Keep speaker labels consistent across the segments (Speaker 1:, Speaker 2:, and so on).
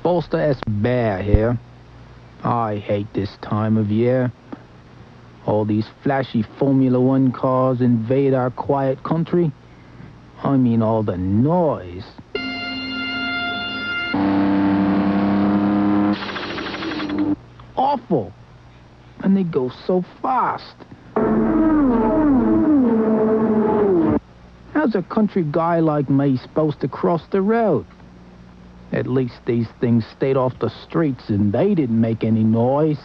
Speaker 1: Bolster S. Bear here. I hate this time of year. All these flashy Formula One cars invade our quiet country. I mean, all the noise. Awful. And they go so fast. How's a country guy like me supposed to cross the road? At least these things stayed off the streets and they didn't make any noise.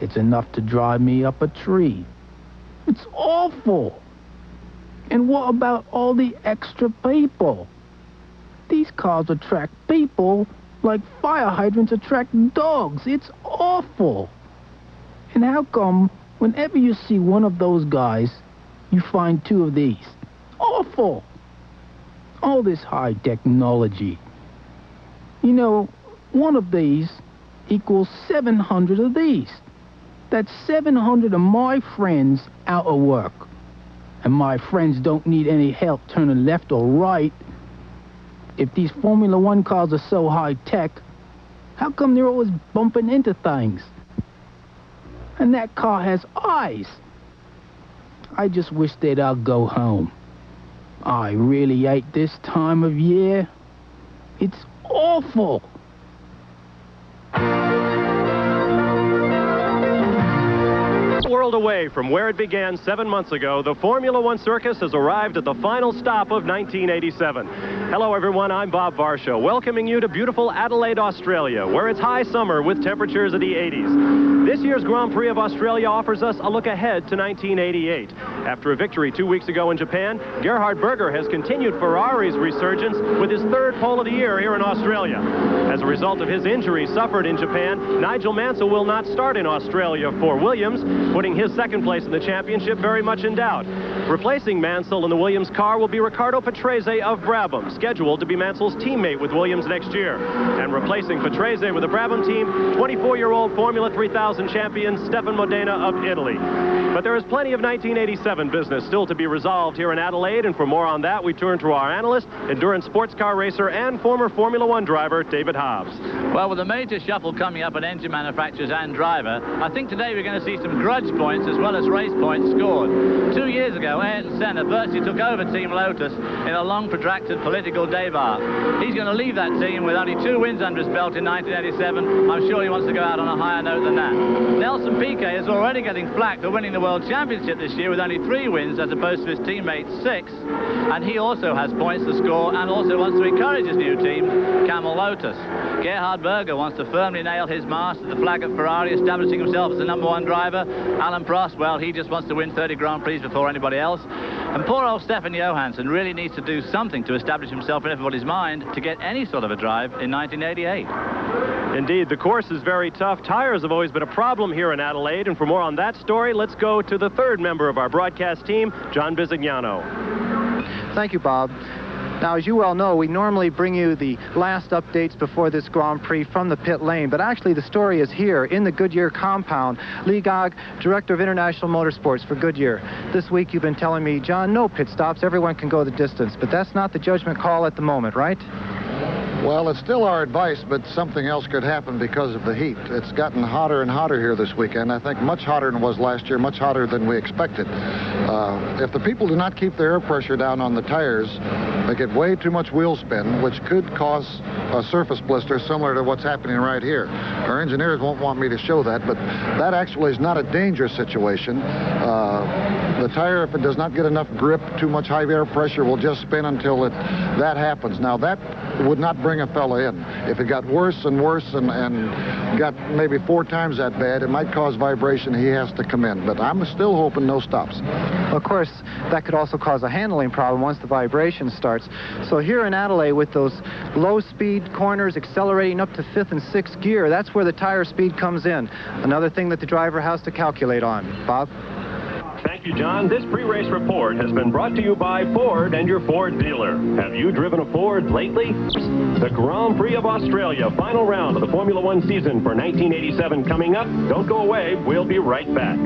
Speaker 1: It's enough to drive me up a tree. It's awful. And what about all the extra people? These cars attract people like fire hydrants attract dogs. It's awful. And how come whenever you see one of those guys, you find two of these? Awful. All this high technology. You know, one of these equals 700 of these. That's 700 of my friends out of work. And my friends don't need any help turning left or right. If these Formula One cars are so high-tech, how come they're always bumping into things? And that car has eyes. I just wish they'd all go home. I really hate this time of year. It's awful.
Speaker 2: World away from where it began 7 months ago, the Formula One circus has arrived at the final stop of 1987. Hello, everyone. I'm Bob Varsho, welcoming you to beautiful Adelaide, Australia, where it's high summer with temperatures of the 80s. This year's Grand Prix of Australia offers us a look ahead to 1988. After a victory 2 weeks ago in Japan, Gerhard Berger has continued Ferrari's resurgence with his third pole of the year here in Australia. As a result of his injury suffered in Japan, Nigel Mansell will not start in Australia for Williams, putting his second place in the championship very much in doubt. Replacing Mansell in the Williams car will be Riccardo Patrese of Brabham, scheduled to be Mansell's teammate with Williams next year. And replacing Patrese with the Brabham team, 24-year-old Formula 3000 champion Stefan Modena of Italy. But there is plenty of 1987 business still to be resolved here in Adelaide, and for more on that, we turn to our analyst, endurance sports car racer, and former Formula One driver, David Hobbs.
Speaker 3: Well, with a major shuffle coming up at engine manufacturers and driver, I think today we're going to see some grudge points as well as race points scored. 2 years ago, Ayrton Senna virtually took over Team Lotus in a long, protracted political débat. He's going to leave that team with only 2 wins under his belt in 1987. I'm sure he wants to go out on a higher note than that. Nelson Piquet is already getting flack for winning the World Championship this year with only 3 wins as opposed to his teammates' 6. And he also has points to score and also wants to encourage his new team, Camel Lotus. Gerhard Berger wants to firmly nail his mast at the flag of Ferrari, establishing himself as the #1 driver. Alan Prost, well, he just wants to win 30 Grand Prix before anybody else. And poor old Stefan Johansson really needs to do something to establish himself in everybody's mind to get any sort of a drive in 1988.
Speaker 2: Indeed, the course is very tough. Tires have always been a problem here in Adelaide, and for more on that story, let's go to the third member of our broadcast team, John Bisignano.
Speaker 4: Thank you, Bob. Now, as you well know, we normally bring you the last updates before this Grand Prix from the pit lane, but actually the story is here in the Goodyear compound. Lee Gogg, Director of International Motorsports for Goodyear. This week you've been telling me, John, no pit stops, everyone can go the distance, but that's not the judgment call at the moment, right?
Speaker 5: Well, it's still our advice, but something else could happen because of the heat. It's gotten hotter and hotter here this weekend. I think much hotter than it was last year, much hotter than we expected. If the people do not keep their air pressure down on the tires, they get way too much wheel spin, which could cause a surface blister similar to what's happening right here. Our engineers won't want me to show that, but that actually is not a dangerous situation. The tire, if it does not get enough grip, too much high air pressure, will just spin until that happens. Now, that would not bring a fella in. If it got worse and worse and got maybe 4 times that bad, it might cause vibration. He has to come in. But I'm still hoping no stops.
Speaker 4: Of course, that could also cause a handling problem once the vibration starts. So here in Adelaide, with those low-speed corners accelerating up to 5th and 6th gear, that's where the tire speed comes in. Another thing that the driver has to calculate on. Bob?
Speaker 2: Thank you, John. This pre-race report has been brought to you by Ford and your Ford dealer. Have you driven a Ford lately? The Grand Prix of Australia, final round of the Formula One season for 1987 coming up. Don't go away. We'll be right back.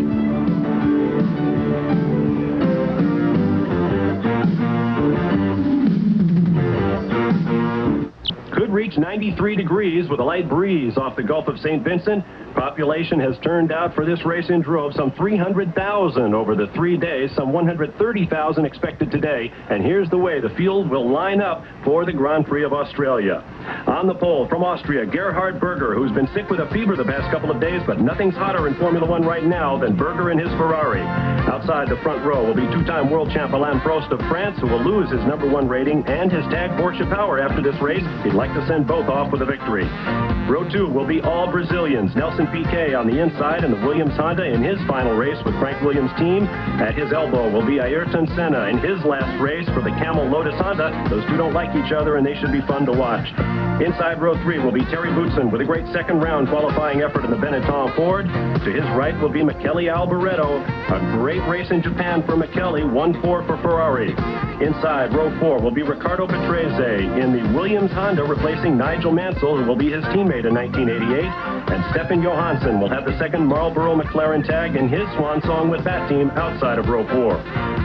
Speaker 2: could reach 93 degrees with a light breeze off the Gulf of St. Vincent. Population has turned out for this race in droves, some 300,000 over the 3 days, some 130,000 expected today. And here's the way the field will line up for the Grand Prix of Australia. On the pole from Austria, Gerhard Berger, who's been sick with a fever the past couple of days, but nothing's hotter in Formula One right now than Berger and his Ferrari. Outside the front row will be two-time world champ Alain Prost of France, who will lose his #1 rating and his tag Porsche power after this race. He'd like to send both off with a victory. Row 2 will be all Brazilians. Nelson Piquet on the inside in the Williams Honda in his final race with Frank Williams' team. At his elbow will be Ayrton Senna in his last race for the Camel Lotus Honda. Those two don't like each other, and they should be fun to watch. Inside row 3 will be Terry Boutsen with a great second-round qualifying effort in the Benetton Ford. To his right will be Michele Alboreto. A great race in Japan for Michele, 1-4 for Ferrari. Inside row 4 will be Riccardo Patrese in the Williams Honda, replacing Nigel Mansell, who will be his teammate in 1988. And Stefan Johansson will have the second Marlboro McLaren tag in his swan song with that team outside of row 4.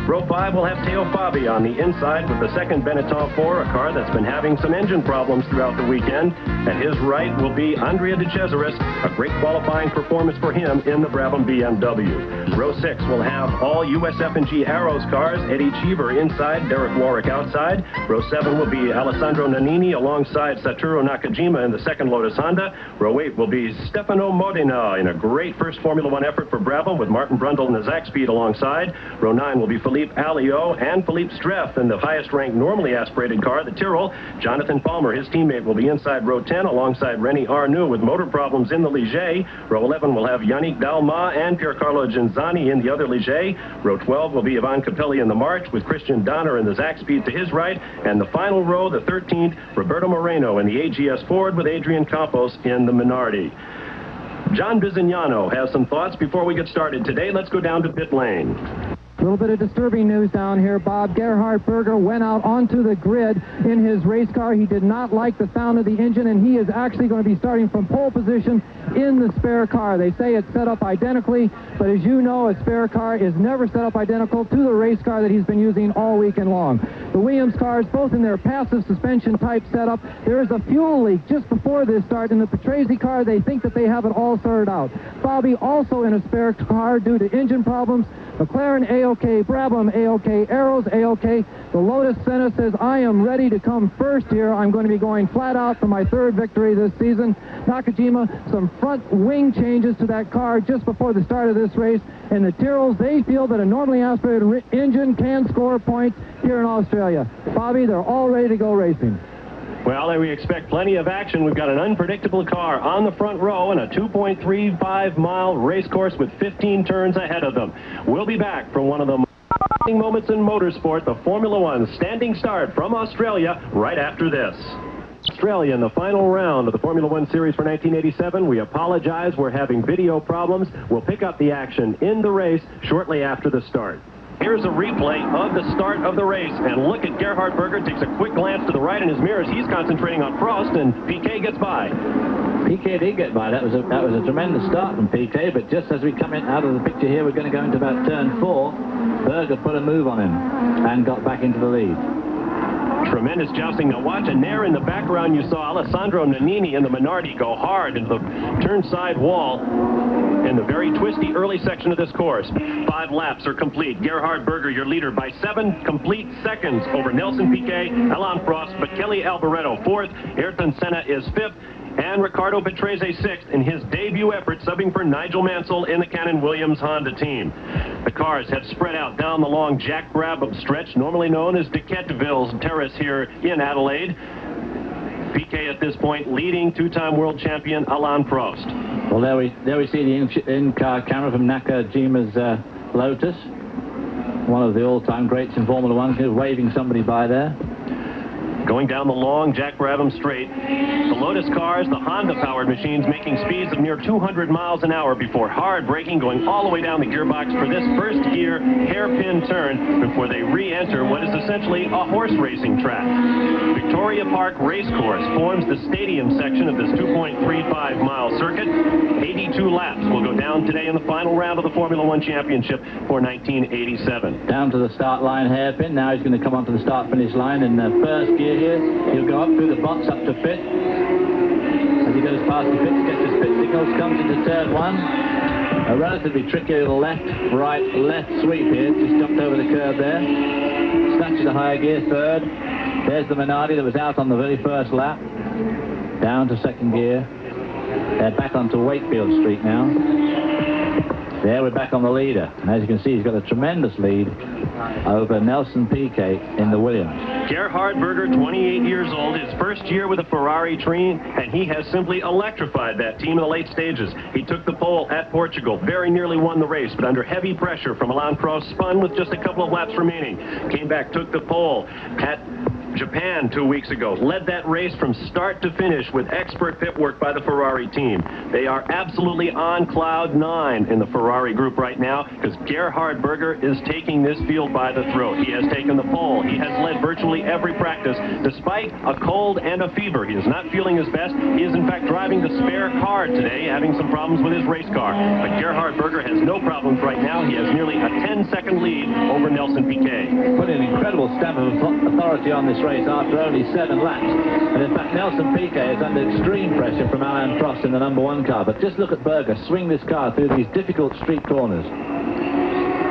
Speaker 2: Row 5 will have Teo Fabi on the inside with the second Benetton 4, a car that's been having some engine problems throughout the weekend. At his right will be Andrea De Cesaris, a great qualifying performance for him in the Brabham BMW. Row 6 will have all USF&G Arrows cars, Eddie Cheever inside, Derek Warwick outside. Row 7 will be Alessandro Nannini alongside Satoru Nakajima in the second Lotus Honda. Row 8 will be Stefano Modena in a great first Formula One effort for Brabham with Martin Brundle and the Zach Speed alongside. Row 9 will be Philippe Alliot and Philippe Streff in the highest-ranked normally aspirated car, the Tyrrell. Jonathan Palmer, his teammate, will be inside row 10 alongside Rennie Arnoux with motor problems in the Ligier. Row 11 will have Yannick Dalma and Piercarlo Genzani in the other Ligier. Row 12 will be Ivan Capelli in the March with Christian Donner in the Zach Speed to his right. And the final row, the 13th, Roberto Moreno in the AGS Ford with Adrian Campos in the Minardi. John Bizignano has some thoughts before we get started. Today, let's go down to pit lane.
Speaker 4: A little bit of disturbing news down here, Bob. Gerhard Berger went out onto the grid in his race car. He did not like the sound of the engine, and he is actually going to be starting from pole position in the spare car. They say it's set up identically, but as you know, a spare car is never set up identical to the race car that he's been using all weekend long. The Williams cars, both in their passive suspension type setup, there is a fuel leak just before this start. In the Patrese car, they think that they have it all sorted out. Bobby also in a spare car due to engine problems. McLaren A-OK, Brabham A-OK, Arrows A-OK. The Lotus Senna says, I am ready to come first here. I'm going to be going flat out for my third victory this season. Nakajima, some front wing changes to that car just before the start of this race. And the Tyrrells, they feel that a normally aspirated engine can score points here in Australia. Bobby, they're all ready to go racing.
Speaker 2: Well, we expect plenty of action. We've got an unpredictable car on the front row and a 2.35-mile race course with 15 turns ahead of them. We'll be back from one of the moments in motorsport, the Formula One standing start from Australia, right after this. Australia in the final round of the Formula One Series for 1987. We apologize. We're having video problems. We'll pick up the action in the race shortly after the start. Here's a replay of the start of the race, and look at Gerhard Berger. Takes a quick glance to the right in his mirrors. He's concentrating on Prost, and Piquet gets by.
Speaker 3: Piquet did get by. That was a tremendous start from Piquet, but just as we come in out of the picture here, we're going to go into about turn 4. Berger put a move on him and got back into the lead.
Speaker 2: Tremendous jousting. Now watch, and there in the background you saw Alessandro Nannini in the Minardi go hard into the turn side wall in the very twisty early section of this course. 5 laps are complete. Gerhard Berger, your leader, by 7 complete seconds over Nelson Piquet, Alain Prost, Michele Alboreto 4th, Ayrton Senna is 5th, and Riccardo Patrese 6th in his debut effort, subbing for Nigel Mansell in the Cannon Williams Honda team. The cars have spread out down the long Jack Brabham stretch, normally known as Duquetteville's Terrace here in Adelaide. Piquet at this point leading two-time world champion Alain Prost.
Speaker 3: Well, there we see the in-car camera from Nakajima's Lotus, one of the all-time greats in Formula One, waving somebody by there.
Speaker 2: Going down the long Jack Brabham straight, the Lotus cars, the Honda-powered machines, making speeds of near 200 miles an hour before hard braking, going all the way down the gearbox for this first gear hairpin turn before they re-enter what is essentially a horse racing track. Victoria Park Racecourse forms the stadium section of this 2.35-mile circuit. 82 laps will go down today in the final round of the Formula One Championship for 1987.
Speaker 3: Down to the start line hairpin. Now he's going to come onto the start-finish line in the first gear. gear here. He'll go up through the box up to fifth. As he goes past the pit, gets his pit signals, comes into turn one. A relatively tricky little left, right, left sweep here. Just jumped over the curb there. Snatches a higher gear, third. There's the Minardi that was out on the very first lap. Down to second gear. They're back onto Wakefield Street now. There we're back on the leader. And as you can see, he's got a tremendous lead over Nelson Piquet in the Williams.
Speaker 2: Gerhard Berger, 28 years old, his first year with a Ferrari team, and he has simply electrified that team in the late stages. He took the pole at Portugal, very nearly won the race, but under heavy pressure from Alain Prost, spun with just a couple of laps remaining. Came back, took the pole at Japan 2 weeks ago, led that race from start to finish with expert pit work by the Ferrari team. They are absolutely on cloud 9 in the Ferrari group right now because Gerhard Berger is taking this field by the throat. He has taken the pole. He has led virtually every practice despite a cold and a fever. He is not feeling his best. He is in fact driving the spare car today, having some problems with his race car. But Gerhard Berger has no problems right now. He has nearly a 10-second lead over Nelson Piquet.
Speaker 3: Put an incredible stamp of authority on this race after only 7 laps. And in fact, Nelson Piquet is under extreme pressure from Alain Prost in the number 1 car. But just look at Berger swing this car through these difficult street corners.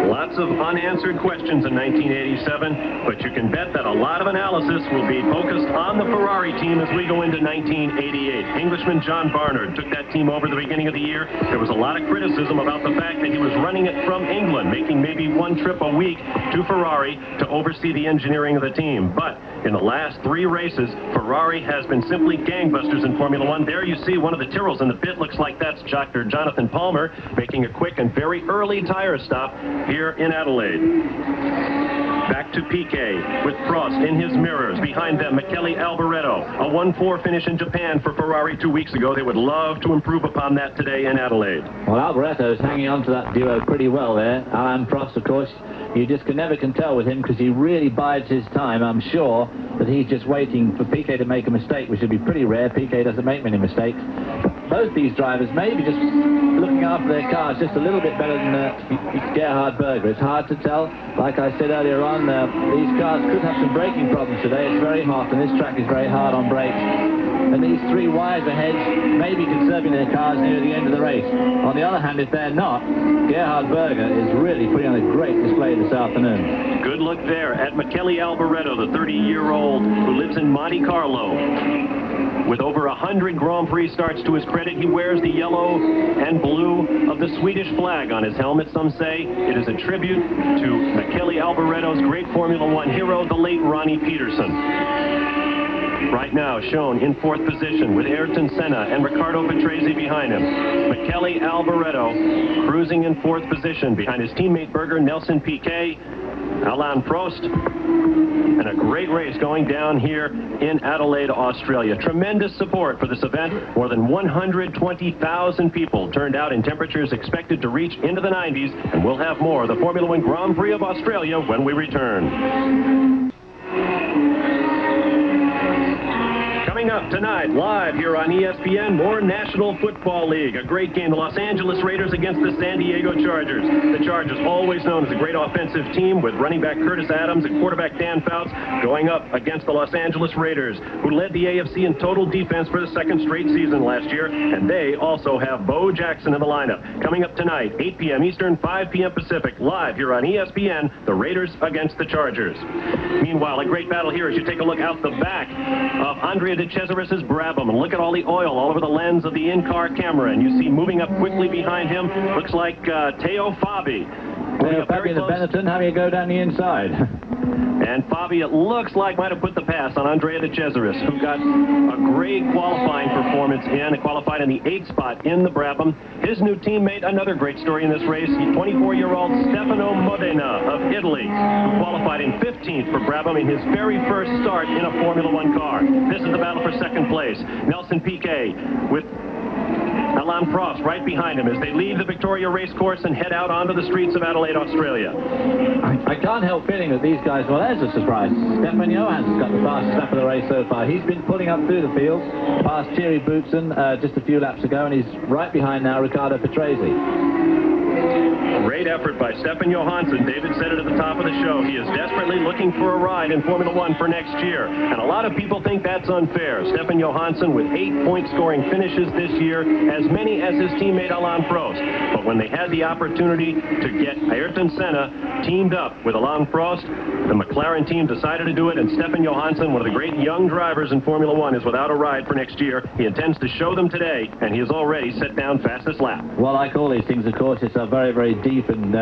Speaker 2: Lots of unanswered questions in 1987, but you can bet that a lot of analysis will be focused on the Ferrari team as we go into 1988. Englishman John Barnard took that team over the beginning of the year. There was a lot of criticism about the fact that he was running it from England, making maybe 1 trip a week to Ferrari to oversee the engineering of the team. But in the last 3 races, Ferrari has been simply gangbusters in Formula One. There you see one of the Tyrrells in the pit. Looks like that's Dr. Jonathan Palmer making a quick and very early tire stop here in Adelaide. Back to Piquet with Prost in his mirrors. Behind them, Michele Alboreto. A 1-4 finish in Japan for Ferrari 2 weeks ago. They would love to improve upon that today in Adelaide.
Speaker 3: Well, Alboreto is hanging on to that duo pretty well there. Alain Prost, of course, you just never can tell with him because he really bides his time. I'm sure that he's just waiting for Piquet to make a mistake, which would be pretty rare. Piquet doesn't make many mistakes. Both these drivers maybe just looking after their cars just a little bit better than Gerhard Berger. It's hard to tell. Like I said earlier on, these cars could have some braking problems today. It's very hot and this track is very hard on brakes. And these 3 wires ahead may be conserving their cars near the end of the race. On the other hand, if they're not, Gerhard Berger is really putting on a great display this afternoon.
Speaker 2: Good look there at Michele Alboreto, the 30-year-old who lives in Monte Carlo. With over 100 Grand Prix starts to his credit, he wears the yellow and blue of the Swedish flag on his helmet. Some say it is a tribute to Michele Alboreto's great Formula One hero, the late Ronnie Peterson. Right now shown in 4th position with Ayrton Senna and Riccardo Patrese behind him. Michele Alboreto cruising in 4th position behind his teammate Berger, Nelson Piquet, Alain Prost, and a great race going down here in Adelaide, Australia. Tremendous support for this event. More than 120,000 people turned out in temperatures expected to reach into the 90s, and we'll have more of the Formula One Grand Prix of Australia when we return. Coming up tonight, live here on ESPN, more National Football League. A great game, the Los Angeles Raiders against the San Diego Chargers. The Chargers, always known as a great offensive team with running back Curtis Adams and quarterback Dan Fouts, going up against the Los Angeles Raiders, who led the AFC in total defense for the 2nd straight season last year, and they also have Bo Jackson in the lineup. Coming up tonight, 8 p.m. Eastern, 5 p.m. Pacific, live here on ESPN, the Raiders against the Chargers. Meanwhile, a great battle here as you take a look out the back of Andrea De Cesaris's Brabham, and look at all the oil all over the lens of the in-car camera, and you see moving up quickly behind him, looks like Teo Fabi.
Speaker 3: Teo Fabi in the Benetton, how do you go down the inside?
Speaker 2: And Fabi, it looks like, might have put the pass on Andrea De Cesaris, who got a great qualifying performance in, qualified in the 8th spot in the Brabham. His new teammate, another great story in this race, 24-year-old Stefano Modena of Italy, who qualified in 15th for Brabham in his very first start in a Formula One car. This is the battle for 2nd place. Nelson Piquet with Alain Prost right behind him as they leave the Victoria Racecourse and head out onto the streets of Adelaide, Australia.
Speaker 3: I can't help feeling that these guys, well, there's a surprise. Stefan Johansson's got the fastest lap of the race so far. He's been pulling up through the field, past Thierry Boutsen just a few laps ago, and he's right behind now Riccardo Patrese.
Speaker 2: Great effort by Stefan Johansson. David said it at the top of the show. He is desperately looking for a ride in Formula One for next year. And a lot of people think that's unfair. Stefan Johansson with 8 point-scoring finishes this year, as many as his teammate Alain Prost. But when they had the opportunity to get Ayrton Senna teamed up with Alain Prost, the McLaren team decided to do it, and Stefan Johansson, one of the great young drivers in Formula One, is without a ride for next year. He intends to show them today, and he has already set down fastest lap.
Speaker 3: Well, like all these things, of course, it's a very, very deep and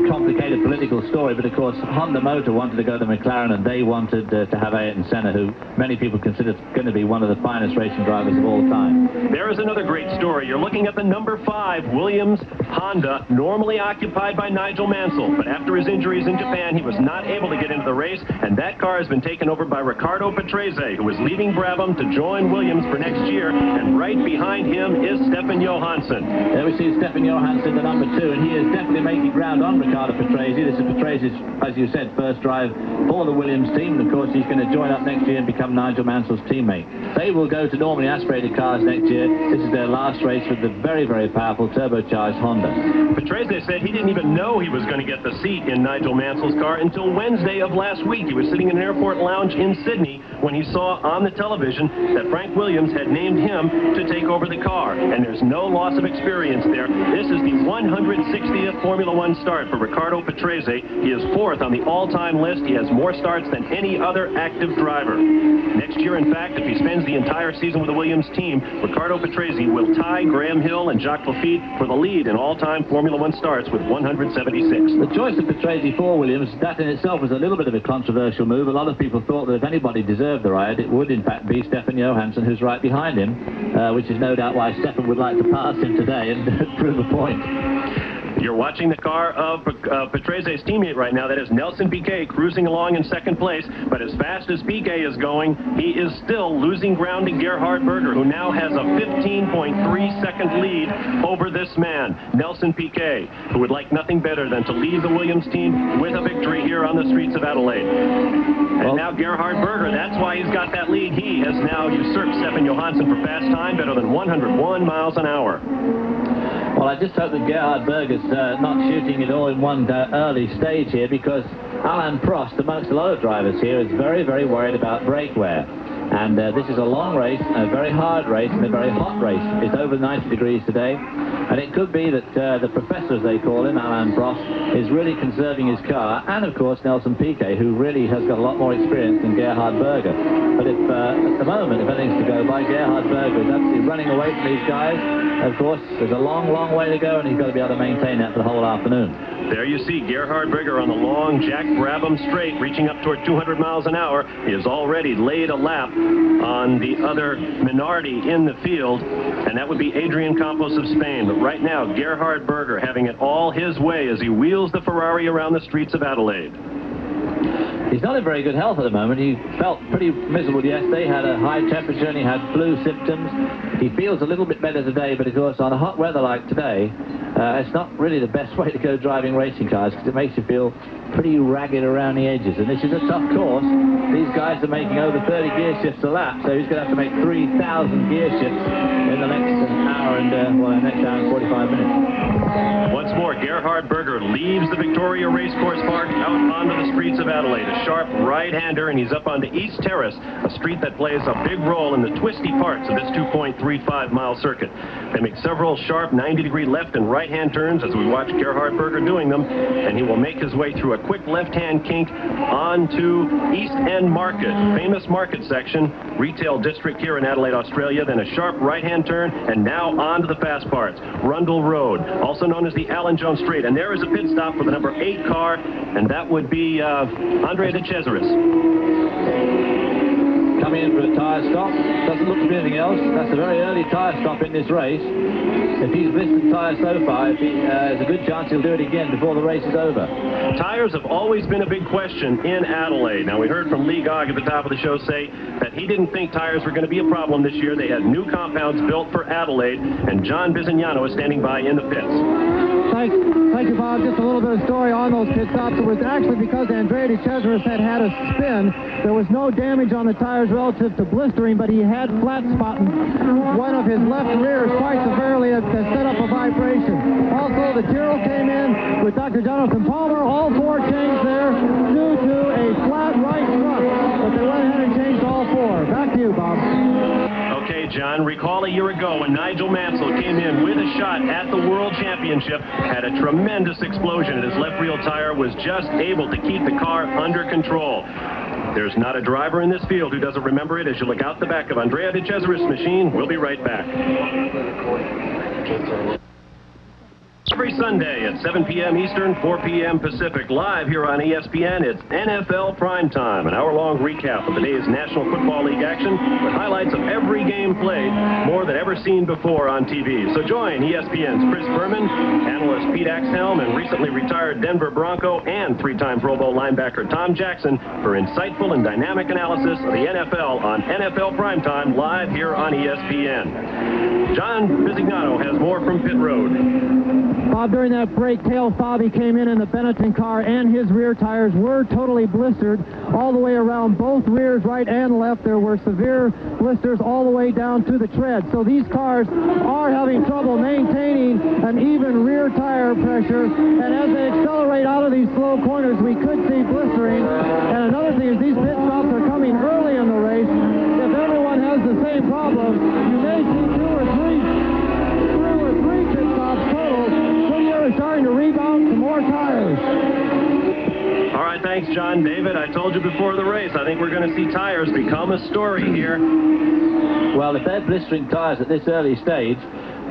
Speaker 3: complicated political story, but of course Honda Motor wanted to go to McLaren, and they wanted to have Ayrton Senna, who many people consider going to be one of the finest racing drivers of all time.
Speaker 2: There is another great story. You're looking at the number 5 Williams Honda, normally occupied by Nigel Mansell, but after his injuries in Japan, he was not able to get into the race, and that car has been taken over by Riccardo Patrese, who is leaving Brabham to join Williams for next year, and right behind him is Stefan Johansson.
Speaker 3: There we see Stefan Johansson, the number 2, and he is definitely making ground on Riccardo Patrese. This is Patrese's, as you said, first drive for the Williams team, and of course he's going to join up next year and become Nigel Mansell's teammate. They will go to normally aspirated cars next year. This is their last race with the very, very powerful turbocharged Honda.
Speaker 2: Patrese said he didn't even know he was going to get the seat in Nigel Mansell's car until Wednesday of last week. He was sitting in an airport lounge in Sydney when he saw on the television that Frank Williams had named him to take over the car, and there's no loss of experience there. This is the 160th Formula One start for Riccardo Patrese. He is 4th on the all-time list. He has more starts than any other active driver. Next year, in fact, if he spends the entire season with the Williams team, Riccardo Patrese will tie Graham Hill and Jacques Lafitte for the lead in all-time Formula One starts with 176.
Speaker 3: The choice of Patrese for Williams, that in itself was a little bit of a controversial move. A lot of people thought that if anybody deserved the ride, it would in fact be Stefan Johansson, who's right behind him, which is no doubt why Stefan would like to pass him today and prove a point.
Speaker 2: You're watching the car of Patrese's teammate right now. That is Nelson Piquet cruising along in 2nd place. But as fast as Piquet is going, he is still losing ground to Gerhard Berger, who now has a 15.3-second lead over this man, Nelson Piquet, who would like nothing better than to leave the Williams team with a victory here on the streets of Adelaide. And now Gerhard Berger, that's why he's got that lead. He has now usurped Stefan Johansson for fast time, better than 101 miles an hour.
Speaker 3: Well, I just hope that Gerhard Berger's not shooting it all in one early stage here, because Alain Prost, amongst a lot of drivers here, is very, very worried about brake wear. And this is a long race, a very hard race, and a very hot race. It's over 90 degrees today, and it could be that the professor, as they call him, Alain Prost, is really conserving his car, and of course Nelson Piquet, who really has got a lot more experience than Gerhard Berger. But if at the moment, if anything's to go by, Gerhard Berger is absolutely running away from these guys. Of course, there's a long, long way to go, and he's got to be able to maintain that for the whole afternoon.
Speaker 2: There you see Gerhard Berger on the long Jack Brabham straight, reaching up toward 200 miles an hour. He has already laid a lap on the other minority in the field, and that would be Adrian Campos of Spain. But right now, Gerhard Berger having it all his way as he wheels the Ferrari around the streets of Adelaide.
Speaker 3: He's not in very good health at the moment. He felt pretty miserable yesterday, had a high temperature, and he had flu symptoms. He feels a little bit better today, but of course on a hot weather like today, it's not really the best way to go driving racing cars, because it makes you feel pretty ragged around the edges. And this is a tough course. These guys are making over 30 gear shifts a lap, so he's going to have to make 3,000 gear shifts in the next hour and, well, the next hour and 45 minutes.
Speaker 2: Once more, Gerhard Berger leaves the Victoria Racecourse Park out onto the streets of Adelaide. A sharp right-hander, and he's up onto East Terrace, a street that plays a big role in the twisty parts of this 2.35-mile circuit. They make several sharp 90-degree left and right-hand turns as we watch Gerhard Berger doing them, and he will make his way through a quick left-hand kink onto East End Market, famous market section, retail district here in Adelaide, Australia, then a sharp right-hand turn, and now onto the fast parts, Rundle Road, also known as the Alan Jones Straight. And there is a pit stop for the number 8 car, and that would be Andre de Cesaris.
Speaker 3: Coming in for a tyre stop. Doesn't look to be anything else. That's a very early tyre stop in this race. If he's missed the tyre so far, there's a good chance he'll do it again before the race is over.
Speaker 2: Tires have always been a big question in Adelaide. Now, we heard from Lee Gogg at the top of the show say that he didn't think tires were going to be a problem this year. They had new compounds built for Adelaide, and John Bizignano is standing by in the pits.
Speaker 6: Thank you, Bob. Just a little bit of story on those pit stops. It was actually because Andre de Cesaris had a spin. There was no damage on the tires relative to blistering, but he had flat spot in one of of his left rear quite severely that set up a vibration. Also, the Tyrrell came in with Dr. Jonathan Palmer. All 4 changed there due to a flat right front, but they went ahead and changed all 4. Back to you, Bob.
Speaker 2: Okay, John, recall a year ago when Nigel Mansell came in with a shot at the World Championship, had a tremendous explosion, and his left rear tire was just able to keep the car under control. There's not a driver in this field who doesn't remember it as you look out the back of Andrea De Cesaris' machine. We'll be right back. Every Sunday at 7 p.m. Eastern, 4 p.m. Pacific, live here on ESPN, it's NFL Primetime, an hour-long recap of the day's National Football League action with highlights of every game played, more than ever seen before on TV. So join ESPN's Chris Berman, analyst Pete Axhelm, and recently retired Denver Bronco and 3-time Pro Bowl linebacker Tom Jackson for insightful and dynamic analysis of the NFL on NFL Primetime, live here on ESPN. John Bisignato has more from pit road.
Speaker 6: Bob, during that break, Tail Fabi came in the Benetton car, and his rear tires were totally blistered all the way around both rears, right and left. There were severe blisters all the way down to the tread. So these cars are having trouble maintaining an even rear tire pressure, and as they accelerate out of these slow corners, we could see blistering. And another thing is these pit stops are coming early in the race. If everyone has the same problem, you may see 2 or 3 pit stops total. We're starting to rebound some more tires.
Speaker 2: All right, thanks, John. David, I told you before the race, I think we're going to see tires become a story here.
Speaker 3: Well, if they're blistering tires at this early stage,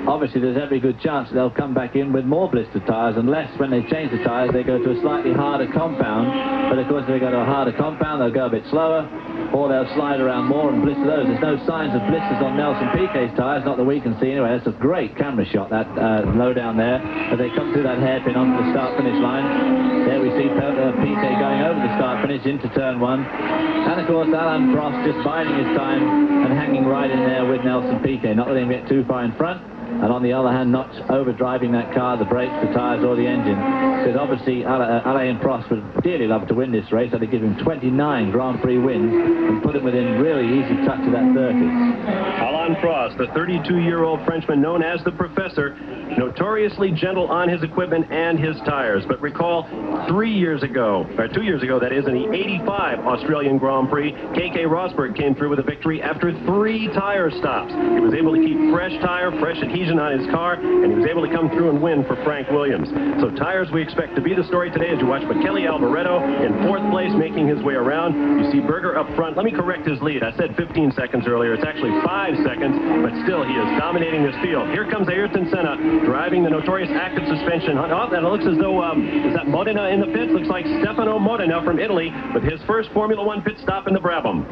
Speaker 3: obviously there's every good chance they'll come back in with more blistered tires, unless when they change the tires they go to a slightly harder compound. But of course, if they go to a harder compound, they'll go a bit slower, or they'll slide around more and blister those. There's no signs of blisters on Nelson Piquet's tires, not that we can see anyway. That's a great camera shot, that low down there. As they come through that hairpin onto the start-finish line, there we see Piquet going over the start-finish into turn 1. And of course, Alain Prost just biding his time and hanging right in there with Nelson Piquet, not letting him get too far in front. And on the other hand, not overdriving that car, the brakes, the tires, or the engine. Because obviously, Alain Prost would dearly love to win this race. I'd give him 29 Grand Prix wins and put him within really easy touch of that 30.
Speaker 2: Alain Prost, the 32-year-old Frenchman known as the Professor, notoriously gentle on his equipment and his tires. But recall 2 years ago, that is, in the 85 Australian Grand Prix, K.K. Rosberg came through with a victory after 3 tire stops. He was able to keep fresh tire, fresh adhesion on his car, and he was able to come through and win for Frank Williams. So tires we expect to be the story today as you watch Michele Alboreto in 4th place making his way around. You see Berger up front. Let me correct his lead. I said 15 seconds earlier. It's actually 5 seconds, but still he is dominating this field. Here comes Ayrton Senna driving the notorious active suspension. Oh, and it looks as though, is that Modena in the pits? Looks like Stefano Modena from Italy with his first Formula One pit stop in the Brabham.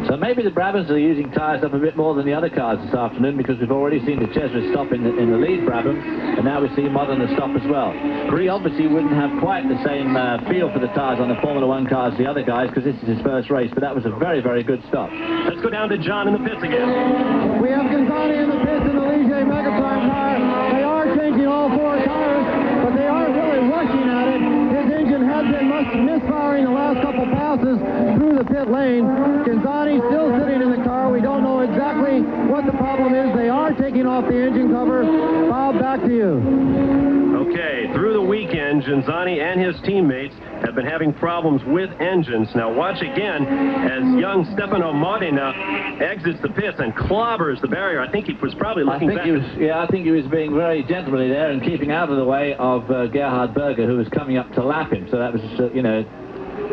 Speaker 3: So maybe the Brabhams are using tyres up a bit more than the other cars this afternoon, because we've already seen De Cesaris stop in the lead Brabham, and now we see Modena stop as well. Prix obviously wouldn't have quite the same feel for the tyres on the Formula One cars as the other guys, because this is his first race, but that was a very, very good stop.
Speaker 2: Let's go down to John in the pits again.
Speaker 6: We have Gonzani in the pits in the Ligier Megaprime car. They are changing all 4 tires, but they aren't really rushing at it. His engine has been misfiring the last couple passes through the pit lane. Gonzani still sitting in the car. We don't know exactly what the problem is. They are taking off the engine cover. Bob, back to you.
Speaker 2: Okay, through the weekend, Gonzani and his teammates have been having problems with engines. Now watch again as young Stefano Modena exits the pits and clobbers the barrier. I think he was probably looking back.
Speaker 3: I think he was being very gentlemanly there and keeping out of the way of Gerhard Berger, who was coming up to lap him. So that was,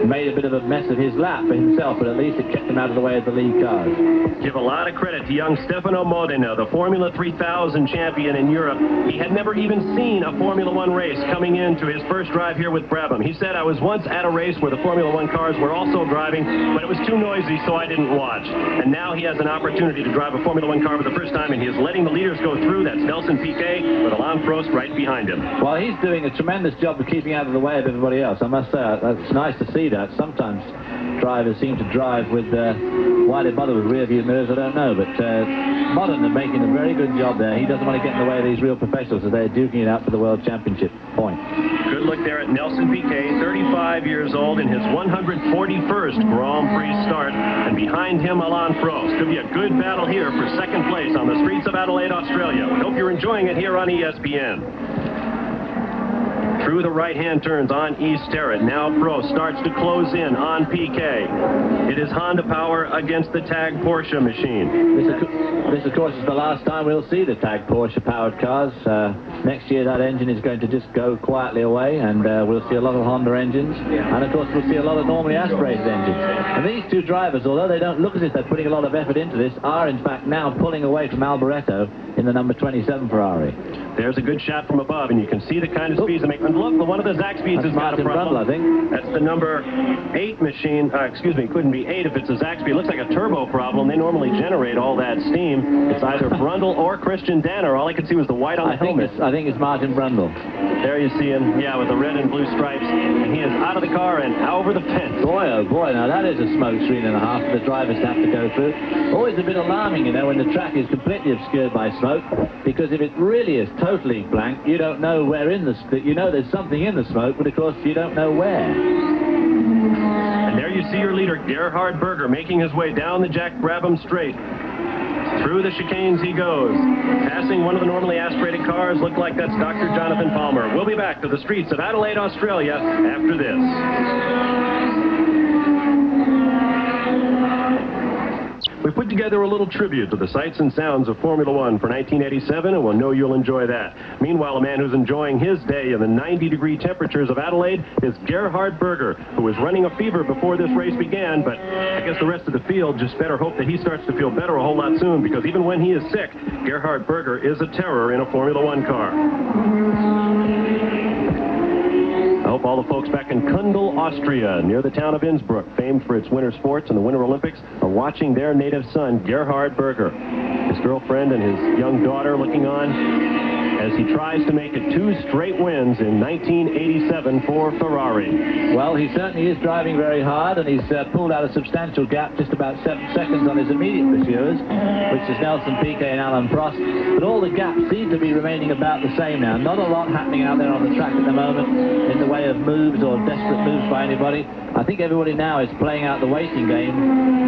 Speaker 3: made a bit of a mess of his lap for himself, but at least it kept him out of the way of the lead cars.
Speaker 2: Give a lot of credit to young Stefano Modena, the Formula 3000 champion in Europe. He had never even seen a Formula One race coming into his first drive here with Brabham. He said, I was once at a race where the Formula One cars were also driving, but it was too noisy, so I didn't watch. And now he has an opportunity to drive a Formula One car for the first time, and he is letting the leaders go through. That's Nelson Piquet with Alain Prost right behind him.
Speaker 3: Well, he's doing a tremendous job of keeping out of the way of everybody else. I must say, it's nice to see see that. Sometimes drivers seem to drive with, why they bother with rear view mirrors, I don't know, but Modern are making a very good job there. He doesn't want to get in the way of these real professionals as they're duking it out for the World Championship point.
Speaker 2: Good look there at Nelson Piquet, 35 years old in his 141st Grand Prix start, and behind him Alain Prost. Could be a good battle here for second place on the streets of Adelaide, Australia. We hope you're enjoying it here on ESPN. Through the right-hand turns on East Terrace. Now Prost starts to close in on Piquet. It is Honda power against the Tag Porsche machine.
Speaker 3: This, of course, is the last time we'll see the Tag Porsche-powered cars. Next year, that engine is going to just go quietly away, and we'll see a lot of Honda engines. And, of course, we'll see a lot of normally aspirated engines. And these two drivers, although they don't look as if they're putting a lot of effort into this, are, in fact, now pulling away from Alboreto in the number 27 Ferrari.
Speaker 2: There's a good shot from above, and you can see the kind of speeds they make. And look, one of the Zach speeds has got a problem.
Speaker 3: Brundle, I think.
Speaker 2: That's the number 8 machine. Excuse me, couldn't be 8 if it's a Zach speed. It looks like a turbo problem. They normally generate all that steam. It's either Brundle or Christian Danner. All I could see was the white on the helmet.
Speaker 3: I think it's Martin Brundle.
Speaker 2: There you see him, yeah, with the red and blue stripes. And he is out of the car and over the fence.
Speaker 3: Boy, oh boy, now that is a smoke screen and a half for the drivers to have to go through. Always a bit alarming, you know, when the track is completely obscured by smoke, because if it really is totally blank, you don't know where in the... You know there's something in the smoke, but of course you don't know where.
Speaker 2: And there you see your leader, Gerhard Berger, making his way down the Jack Brabham Straight. Through the chicanes he goes. Passing one of the normally aspirated cars. Look like that's Dr. Jonathan Palmer. We'll be back to the streets of Adelaide, Australia after this. We put together a little tribute to the sights and sounds of Formula One for 1987, and we'll know you'll enjoy that. Meanwhile, a man who's enjoying his day in the 90-degree temperatures of Adelaide is Gerhard Berger, who was running a fever before this race began, but I guess the rest of the field just better hope that he starts to feel better a whole lot soon, because even when he is sick, Gerhard Berger is a terror in a Formula One car. I hope all the folks back in Kundl, Austria, near the town of Innsbruck, famed for its winter sports and the Winter Olympics, are watching their native son, Gerhard Berger. His girlfriend and his young daughter looking on as he tries to make it 2 straight wins in 1987 for Ferrari.
Speaker 3: Well, he certainly is driving very hard, and he's pulled out a substantial gap, just about 7 seconds on his immediate pursuers, which is Nelson Piquet and Alain Prost. But all the gaps seem to be remaining about the same now. Not a lot happening out there on the track at the moment in the way of moves or desperate moves by anybody. I think everybody now is playing out the waiting game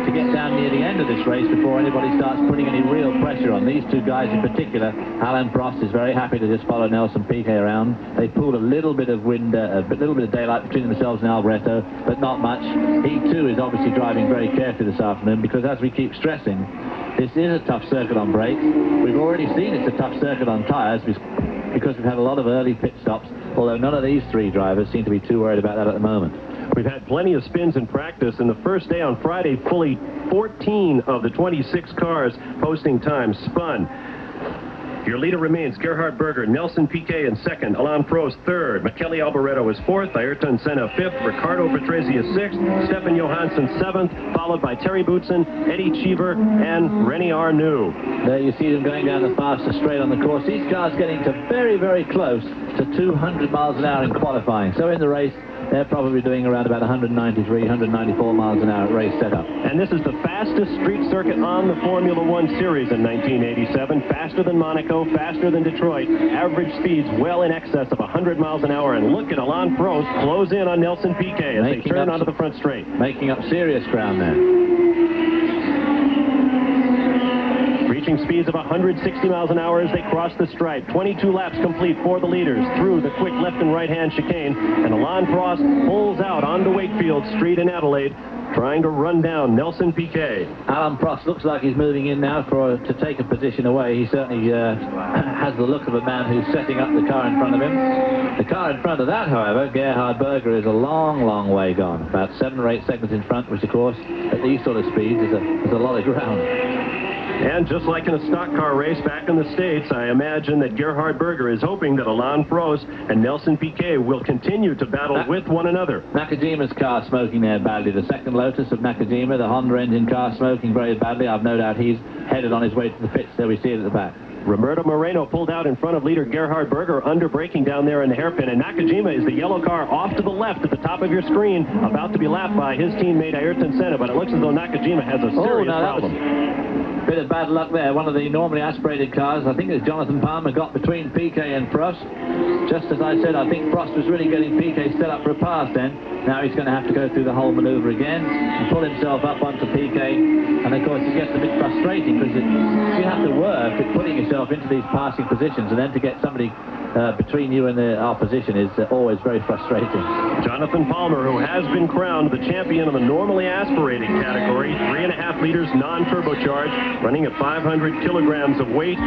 Speaker 3: to get down near the end of this race before anybody starts putting any real pressure on. These two guys in particular, Alain Prost is very happy to just follow Nelson Piquet around. They pulled a little bit of wind, a little bit of daylight between themselves and Alboreto, but not much. He too is obviously driving very carefully this afternoon, because as we keep stressing, this is a tough circuit on brakes. We've already seen it's a tough circuit on tyres because we've had a lot of early pit stops, although none of these 3 drivers seem to be too worried about that at the moment.
Speaker 2: We've had plenty of spins in practice. In the first day on Friday, fully 14 of the 26 cars posting times spun. Your leader remains Gerhard Berger, Nelson Piquet in second, Alain Prost third, Michele Alboreto is fourth, Ayrton Senna fifth, Ricardo Patrese is sixth, Stefan Johansson seventh, followed by Terry Boutsen, Eddie Cheever, and René Arnoux.
Speaker 3: There you see them going down the fastest straight on the course. These cars getting to very, very close to 200 miles an hour in qualifying. So in the race, they're probably doing around about 193, 194 miles an hour at race setup.
Speaker 2: And this is the fastest street circuit on the Formula One series in 1987. Faster than Monaco, faster than Detroit. Average speeds well in excess of 100 miles an hour. And look at Alain Prost close in on Nelson Piquet as they turn onto the front straight.
Speaker 3: Making up serious ground there.
Speaker 2: Reaching speeds of 160 miles an hour as they cross the stripe. 22 laps complete for the leaders through the quick left and right-hand chicane. And Alain Prost pulls out onto Wakefield Street in Adelaide, trying to run down Nelson Piquet.
Speaker 3: Alain Prost looks like he's moving in now to take a position away. He certainly has the look of a man who's setting up the car in front of him. The car in front of that, however, Gerhard Berger, is a long, long way gone. About 7 or 8 seconds in front, which, of course, at these sort of speeds is a lot of ground.
Speaker 2: And just like in a stock car race back in the States, I imagine that Gerhard Berger is hoping that Alain Prost and Nelson Piquet will continue to battle with one another.
Speaker 3: Nakajima's car smoking there badly. The second Lotus of Nakajima, the Honda engine car smoking very badly. I've no doubt he's headed on his way to the pits. There we see it at the back.
Speaker 2: Roberto Moreno pulled out in front of leader Gerhard Berger, under braking down there in the hairpin, and Nakajima is the yellow car off to the left at the top of your screen, about to be lapped by his teammate Ayrton Senna, but it looks as though Nakajima has a serious problem.
Speaker 3: Bit of bad luck there. One of the normally aspirated cars, I think it's Jonathan Palmer, got between Piquet and Prost. Just as I said, I think Prost was really getting Piquet set up for a pass then. Now he's going to have to go through the whole manoeuvre again and pull himself up onto Piquet. And of course it gets a bit frustrating because you have to work at putting yourself into these passing positions, and then to get somebody between you and the opposition is always very frustrating.
Speaker 2: Jonathan Palmer, who has been crowned the champion of the normally aspirated category, 3.5 liters non-turbocharged, running at 500 kilograms of weight.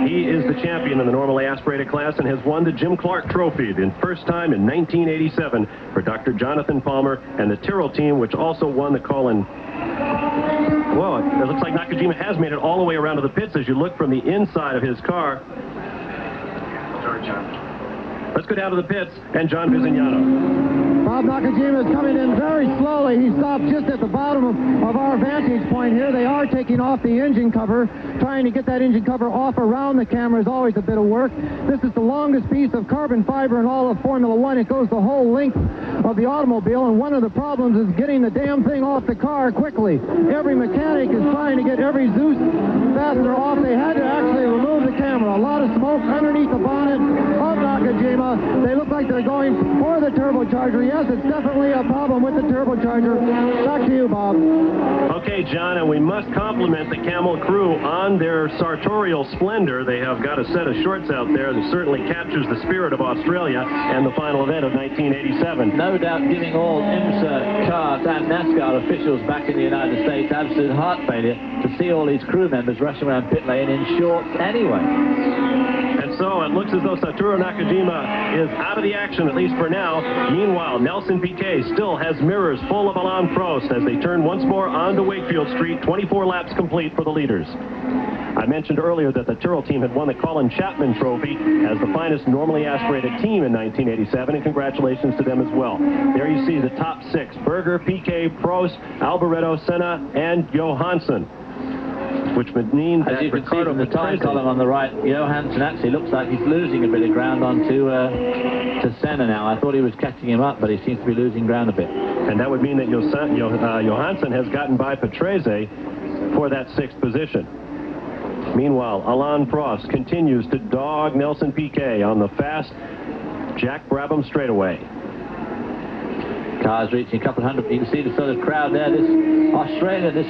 Speaker 2: He is the champion in the normally aspirated class and has won the Jim Clark Trophy, the first time in 1987 for Dr. Jonathan Palmer and the Tyrrell team, which also won the Colin. Well, it looks like Nakajima has made it all the way around to the pits as you look from the inside of his car. Let's go down to the pits and John Visignano.
Speaker 6: Bob Nakajima is coming in very slowly. He stopped just at the bottom of our vantage point here. They are taking off the engine cover. Trying to get that engine cover off around the camera is always a bit of work. This is the longest piece of carbon fiber in all of Formula One. It goes the whole length of the automobile, and one of the problems is getting the damn thing off the car quickly. Every mechanic is trying to get every Zeus fastener off. They had to actually remove the camera. A lot of smoke underneath the bonnet of Nakajima. They look like they're going for the turbocharger. Yes, it's definitely a problem with the turbocharger. Back to you, Bob.
Speaker 2: Okay, John, and we must compliment the Camel crew on their sartorial splendor. They have got a set of shorts out there that certainly captures the spirit of Australia and the final event of 1987.
Speaker 3: No doubt giving all IMSA, CART and NASCAR officials back in the United States absolute heart failure to see all these crew members rushing around pit lane in shorts anyway.
Speaker 2: And so it looks as though Satoru Nakajima is out of the action, at least for now. Meanwhile, Nelson Piquet still has mirrors full of Alain Prost as they turn once more onto Wakefield Street, 24 laps complete for the leaders. I mentioned earlier that the Tyrrell team had won the Colin Chapman Trophy as the finest normally aspirated team in 1987, and congratulations to them as well. There you see the top 6, Berger, Piquet, Prost, Alboreto, Senna, and Johansson, which would mean that
Speaker 3: as you can
Speaker 2: Ricardo
Speaker 3: see from the time column on the right, Johansson actually looks like he's losing a bit of ground onto to Senna now. I thought he was catching him up, but he seems to be losing ground a bit.
Speaker 2: And that would mean that Johansson has gotten by Patrese for that 6th position. Meanwhile, Alain Prost continues to dog Nelson Piquet on the fast Jack Brabham straightaway.
Speaker 3: Cars reaching a couple of hundred. You can see the sort of crowd there. This Australia, this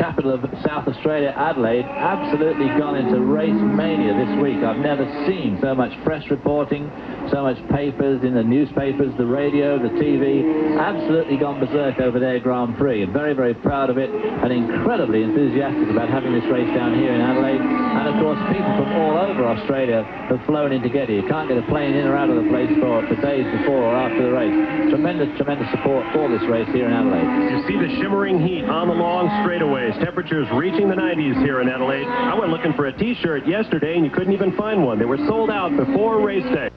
Speaker 3: capital of South Australia, Adelaide, absolutely gone into race mania this week. I've never seen so much press reporting, so much papers in the newspapers, the radio, the TV, absolutely gone berserk over their Grand Prix. And very, very proud of it and incredibly enthusiastic about having this race down here in Adelaide. And of course, people from all over Australia have flown in to get here. You can't get a plane in or out of the place for days before or after the race. Tremendous, tremendous support for this race here in Adelaide.
Speaker 2: You see the shimmering heat on the long straightaways. Temperatures reaching the 90s here in Adelaide. I went looking for a t-shirt yesterday and you couldn't even find one. They were sold out before race day.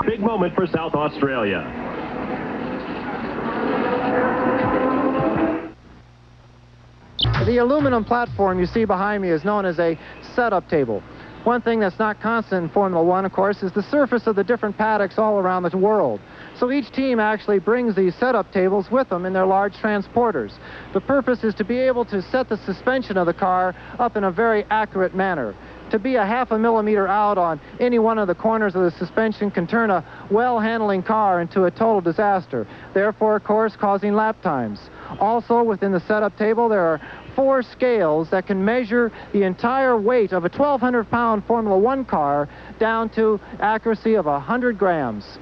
Speaker 2: Big moment for South Australia.
Speaker 4: The aluminum platform you see behind me is known as a setup table. One thing that's not constant in Formula One, of course, is the surface of the different paddocks all around the world. So each team actually brings these setup tables with them in their large transporters. The purpose is to be able to set the suspension of the car up in a very accurate manner. To be a half a millimeter out on any one of the corners of the suspension can turn a well-handling car into a total disaster, therefore, of course, causing lap times. Also, within the setup table, there are 4 scales that can measure the entire weight of a 1,200-pound Formula One car down to accuracy of 100 grams.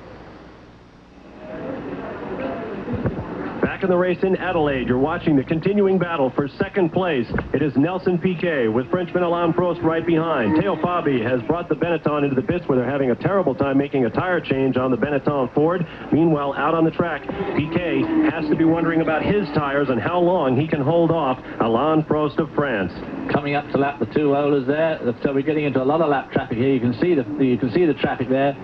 Speaker 2: Back in the race in Adelaide, you're watching the continuing battle for 2nd place. It is Nelson Piquet with Frenchman Alain Prost right behind. Teo Fabi has brought the Benetton into the pits where they're having a terrible time making a tire change on the Benetton Ford. Meanwhile, out on the track, Piquet has to be wondering about his tires and how long he can hold off Alain Prost of France.
Speaker 3: Coming up to lap the 2 Olas there, so we're getting into a lot of lap traffic here. You can see the traffic there.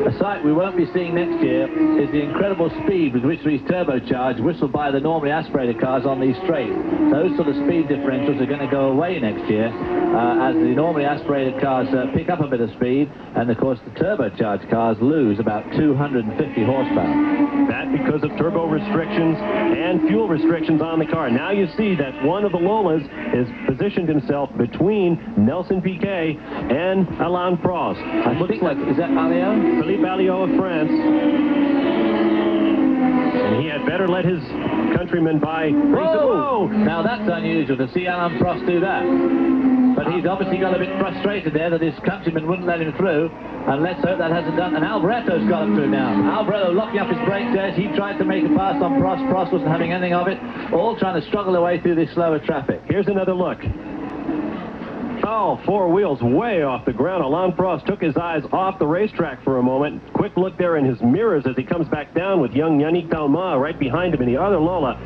Speaker 3: A sight we won't be seeing next year is the incredible speed with which these turbocharged whistle battled by the normally aspirated cars on these straights. Those sort of speed differentials are going to go away next year as the normally aspirated cars pick up a bit of speed, and of course the turbocharged cars lose about 250 horsepower.
Speaker 2: That because of turbo restrictions and fuel restrictions on the car. Now you see that one of the Lolas has positioned himself between Nelson Piquet and Alain Prost.
Speaker 3: I think like, is that Alliot?
Speaker 2: Philippe Alliot of France. And he had better let his countrymen by.
Speaker 3: Whoa! Now that's unusual to see Alain Prost do that. But he's obviously got a bit frustrated there that his countrymen wouldn't let him through. And let's hope that hasn't done. And Alboreto's got him through now. Alboreto locking up his brake test. He tried to make a pass on Prost. Prost wasn't having anything of it. All trying to struggle their way through this slower traffic.
Speaker 2: Here's another look. Oh, four wheels way off the ground. Alain Prost took his eyes off the racetrack for a moment. Quick look there in his mirrors as he comes back down with young Yannick Talma right behind him in the other Lola.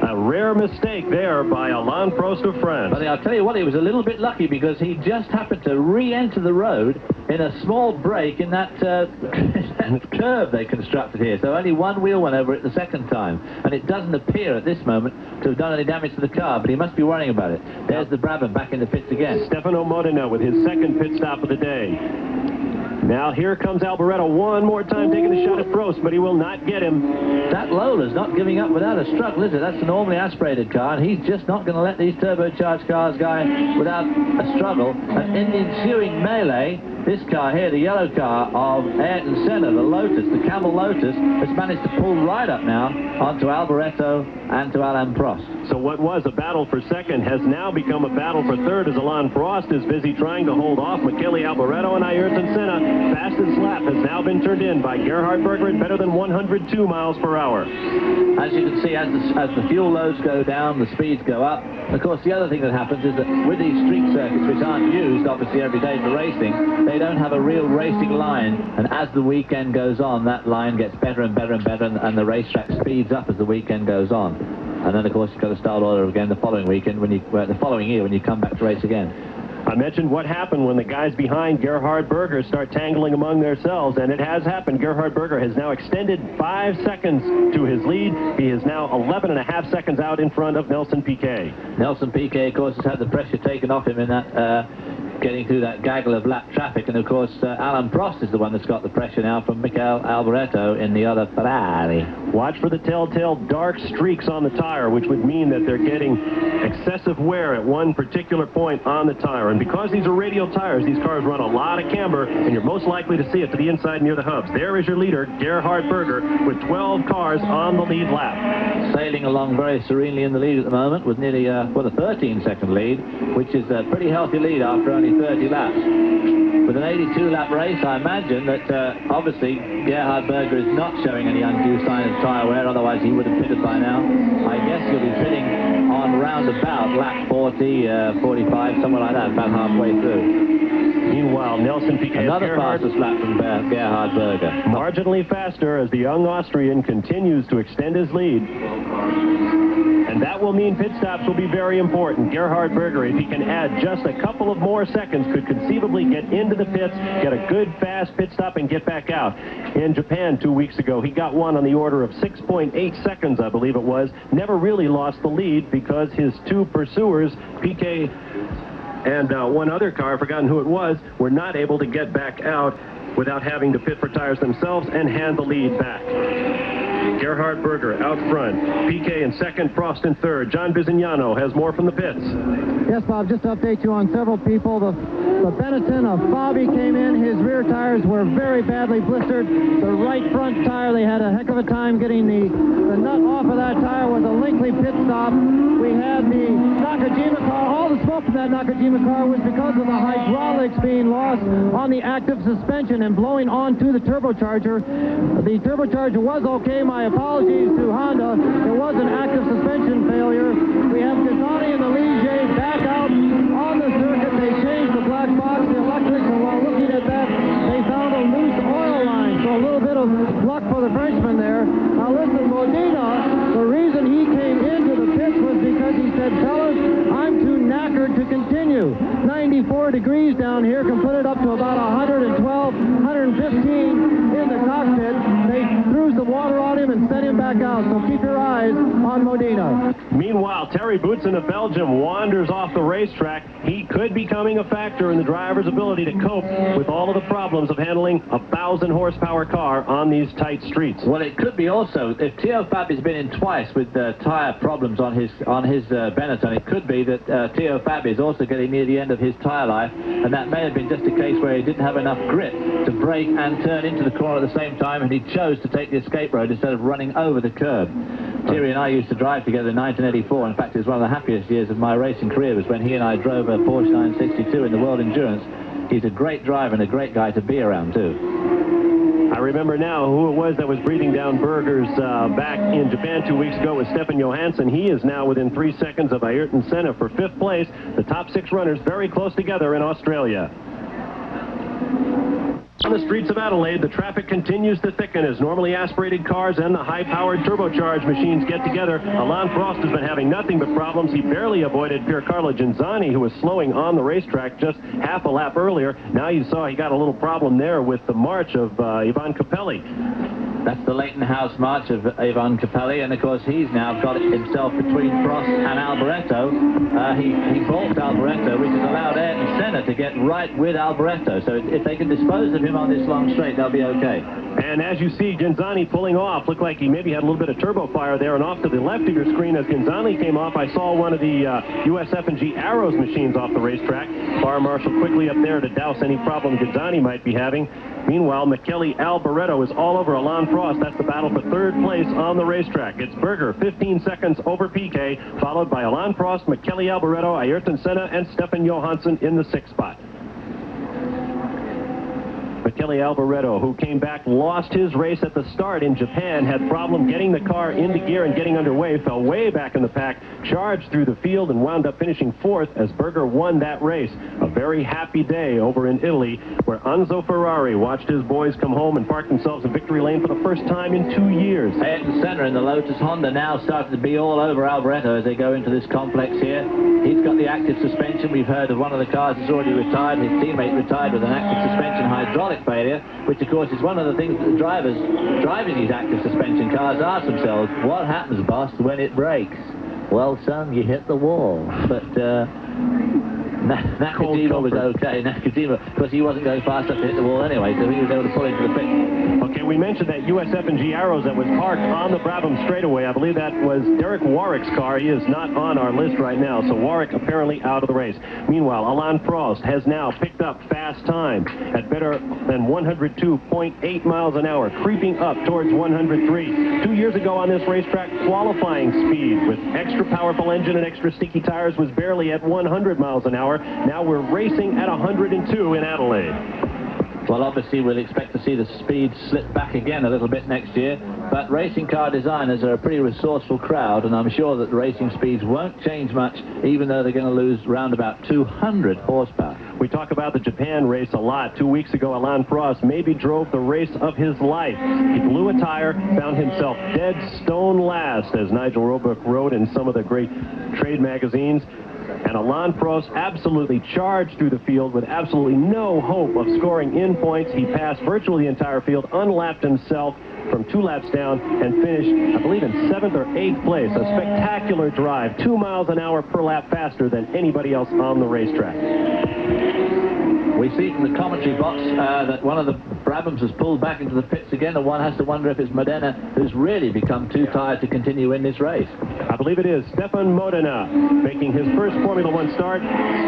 Speaker 2: A rare mistake there by Alain Prost of France.
Speaker 3: But I'll tell you what, he was a little bit lucky because he just happened to re-enter the road in a small break in that curve they constructed here. So only one wheel went over it the second time. And it doesn't appear at this moment to have done any damage to the car, but he must be worrying about it. There's the Brabham back in the pits again.
Speaker 2: Stefano Modena with his second pit stop of the day. Now here comes Alboreto one more time taking a shot at Prost, but he will not get him.
Speaker 3: That Lola's not giving up without a struggle, is it? That's a normally aspirated car, and he's just not going to let these turbocharged cars go without a struggle. And in the ensuing melee, this car here, the yellow car of Ayrton Senna, the Lotus, the Camel Lotus, has managed to pull right up now onto Alboreto and to Alain Prost.
Speaker 2: So what was a battle for second has now become a battle for third as Alain Prost is busy trying to hold off Michele Alboreto and Ayrton Senna. Fastest lap has now been turned in by Gerhard Berger at better than 102 miles per hour.
Speaker 3: As you can see, as the fuel loads go down, the speeds go up. Of course, the other thing that happens is that with these street circuits, which aren't used, obviously, every day for racing, they don't have a real racing line. And as the weekend goes on, that line gets better and better and better, and the racetrack speeds up as the weekend goes on. And then, of course, you've got to start all over again the following weekend, the following year when you come back to race again.
Speaker 2: I mentioned what happened when the guys behind Gerhard Berger start tangling among themselves, and it has happened. Gerhard Berger has now extended 5 seconds to his lead. He is now 11.5 seconds out in front of Nelson Piquet.
Speaker 3: Nelson Piquet, of course, has had the pressure taken off him in that getting through that gaggle of lap traffic, and of course Alain Prost is the one that's got the pressure now from Michele Alboreto in the other Ferrari.
Speaker 2: Watch for the telltale dark streaks on the tire, which would mean that they're getting excessive wear at one particular point on the tire. And because these are radial tires, these cars run a lot of camber, and you're most likely to see it to the inside near the hubs. There is your leader, Gerhard Berger, with 12 cars on the lead lap.
Speaker 3: Sailing along very serenely in the lead at the moment with nearly a 13-second lead, which is a pretty healthy lead after only 30 laps. With an 82-lap race, I imagine that obviously Gerhard Berger is not showing any undue sign of tyre wear, otherwise he would have pitted by now. I guess he'll be pitting on roundabout lap 40, 45, somewhere like that, about halfway through.
Speaker 2: Meanwhile, Nelson Piquet,
Speaker 3: another fastest lap from Gerhard Berger.
Speaker 2: Marginally faster as the young Austrian continues to extend his lead. And that will mean pit stops will be very important. Gerhard Berger, if he can add just a couple of more seconds, could conceivably get into the pits, get a good, fast pit stop, and get back out. In Japan 2 weeks ago, he got one on the order of 6.8 seconds, I believe it was. Never really lost the lead because his two pursuers, Piquet and one other car, I've forgotten who it was, were not able to get back out without having to pit for tires themselves and hand the lead back. Gerhard Berger out front. Piquet in second, Prost in third. John Bizignano has more from the pits.
Speaker 6: Yes, Bob, just to update you on several people. The Benetton of Fabi came in. His rear tires were very badly blistered. The right front tire, they had a heck of a time getting the nut off of that tire with a lengthy pit stop. We had the Nakajima car. All the smoke from that Nakajima car was because of the hydraulics being lost on the active suspension and blowing onto the turbocharger. The turbocharger was okay. My apologies to Honda. There was an active suspension failure. We have Ghisani and the Ligier back out on the circuit. They changed the black box, the electrics, and while looking at that, they found a loose oil line. So a little bit of luck for the Frenchman there. Now listen, Modena, the reason he came into the pits was because he said, fellas, I'm too knackered to continue. 94 degrees down here can put it up to about 112, 113 115 in the cockpit. They threw some water on him and sent him back out, so keep your eyes on Modena.
Speaker 2: Meanwhile, Terry Boutsen of Belgium wanders off the racetrack. He could be becoming a factor in the driver's ability to cope with all of the problems of handling a 1,000-horsepower car on these tight streets.
Speaker 3: Well, it could be also, if Theo Fabi's been in twice with tyre problems on his Benetton, it could be that Theo Fabi is also getting near the end of his tyre life, and that may have been just a case where he didn't have enough grip to brake and turn into the corner at the same time, and he chose to take the escape road instead of running over the curb. Thierry and I used to drive together in 1984. In fact, it was one of the happiest years of my racing career was when he and I drove a Porsche 962 in the World Endurance. He's a great driver and a great guy to be around, too.
Speaker 2: I remember now who it was that was breathing down burgers back in Japan 2 weeks ago with Stefan Johansson. He is now within 3 seconds of Ayrton Senna for 5th place. The top 6 runners very close together in Australia. On the streets of Adelaide, the traffic continues to thicken as normally aspirated cars and the high-powered turbocharged machines get together. Alain Prost has been having nothing but problems. He barely avoided Piercarlo Genzani, who was slowing on the racetrack just half a lap earlier. Now you saw he got a little problem there with the march of Ivan Capelli.
Speaker 3: That's the Leighton House march of Ivan Capelli, and of course he's now got himself between Prost and Alboreto. He balked Alboreto, which has allowed Ayrton Senna to get right with Alboreto. So if they can dispose of him on this long straight, they'll be okay.
Speaker 2: And as you see, Genzani pulling off. Looked like he maybe had a little bit of turbo fire there. And off to the left of your screen, as Genzani came off, I saw one of the USF&G Arrows machines off the racetrack. Fire marshal quickly up there to douse any problem Genzani might be having. Meanwhile, Michele Alboreto is all over Alain Prost. That's the battle for 3rd place on the racetrack. It's Berger, 15 seconds over Piquet, followed by Alain Prost, Michele Alboreto, Ayrton Senna, and Stefan Johansson in the 6th spot. Michele Alboreto, who came back, lost his race at the start in Japan, had problem getting the car into gear and getting underway, fell way back in the pack, charged through the field, and wound up finishing 4th as Berger won that race. A very happy day over in Italy, where Enzo Ferrari watched his boys come home and park themselves in victory lane for the first time in 2 years.
Speaker 3: Ayrton Senna in the Lotus Honda now started to be all over Alboreto as they go into this complex here. He's got the active suspension. We've heard of one of the cars that's already retired. His teammate retired with an active suspension hydraulic failure, which of course is one of the things that the drivers driving these active suspension cars ask themselves, what happens, boss, when it breaks? Well, son, you hit the wall. But Nakajima was okay. Nakajima, because he wasn't going fast enough to hit the wall anyway, so he was able to pull into the pit.
Speaker 2: Okay, we mentioned that USF&G Arrows that was parked on the Brabham straightaway. I believe that was Derek Warwick's car. He is not on our list right now, so Warwick apparently out of the race. Meanwhile, Alain Prost has now picked up fast time at better than 102.8 miles an hour, creeping up towards 103. 2 years ago on this racetrack, qualifying speed with extra powerful engine and extra sticky tires was barely at 100 miles an hour. Now we're racing at 102 in Adelaide.
Speaker 3: Well, obviously, we'll expect to see the speed slip back again a little bit next year, but racing car designers are a pretty resourceful crowd, and I'm sure that the racing speeds won't change much, even though they're going to lose round about 200 horsepower.
Speaker 2: We talk about the Japan race a lot. 2 weeks ago, Alain Prost maybe drove the race of his life. He blew a tire, found himself dead stone last, as Nigel Roebuck wrote in some of the great trade magazines. And Alain Prost absolutely charged through the field with absolutely no hope of scoring in points. He passed virtually the entire field, unlapped himself from 2 laps down, and finished, I believe, in 7th or 8th place. A spectacular drive, 2 miles an hour per lap faster than anybody else on the racetrack.
Speaker 3: We see from the commentary box that one of the Brabhams has pulled back into the pits again, and one has to wonder if it's Modena who's really become too tired to continue in this race.
Speaker 2: I believe it is Stefan Modena making his first Formula One start.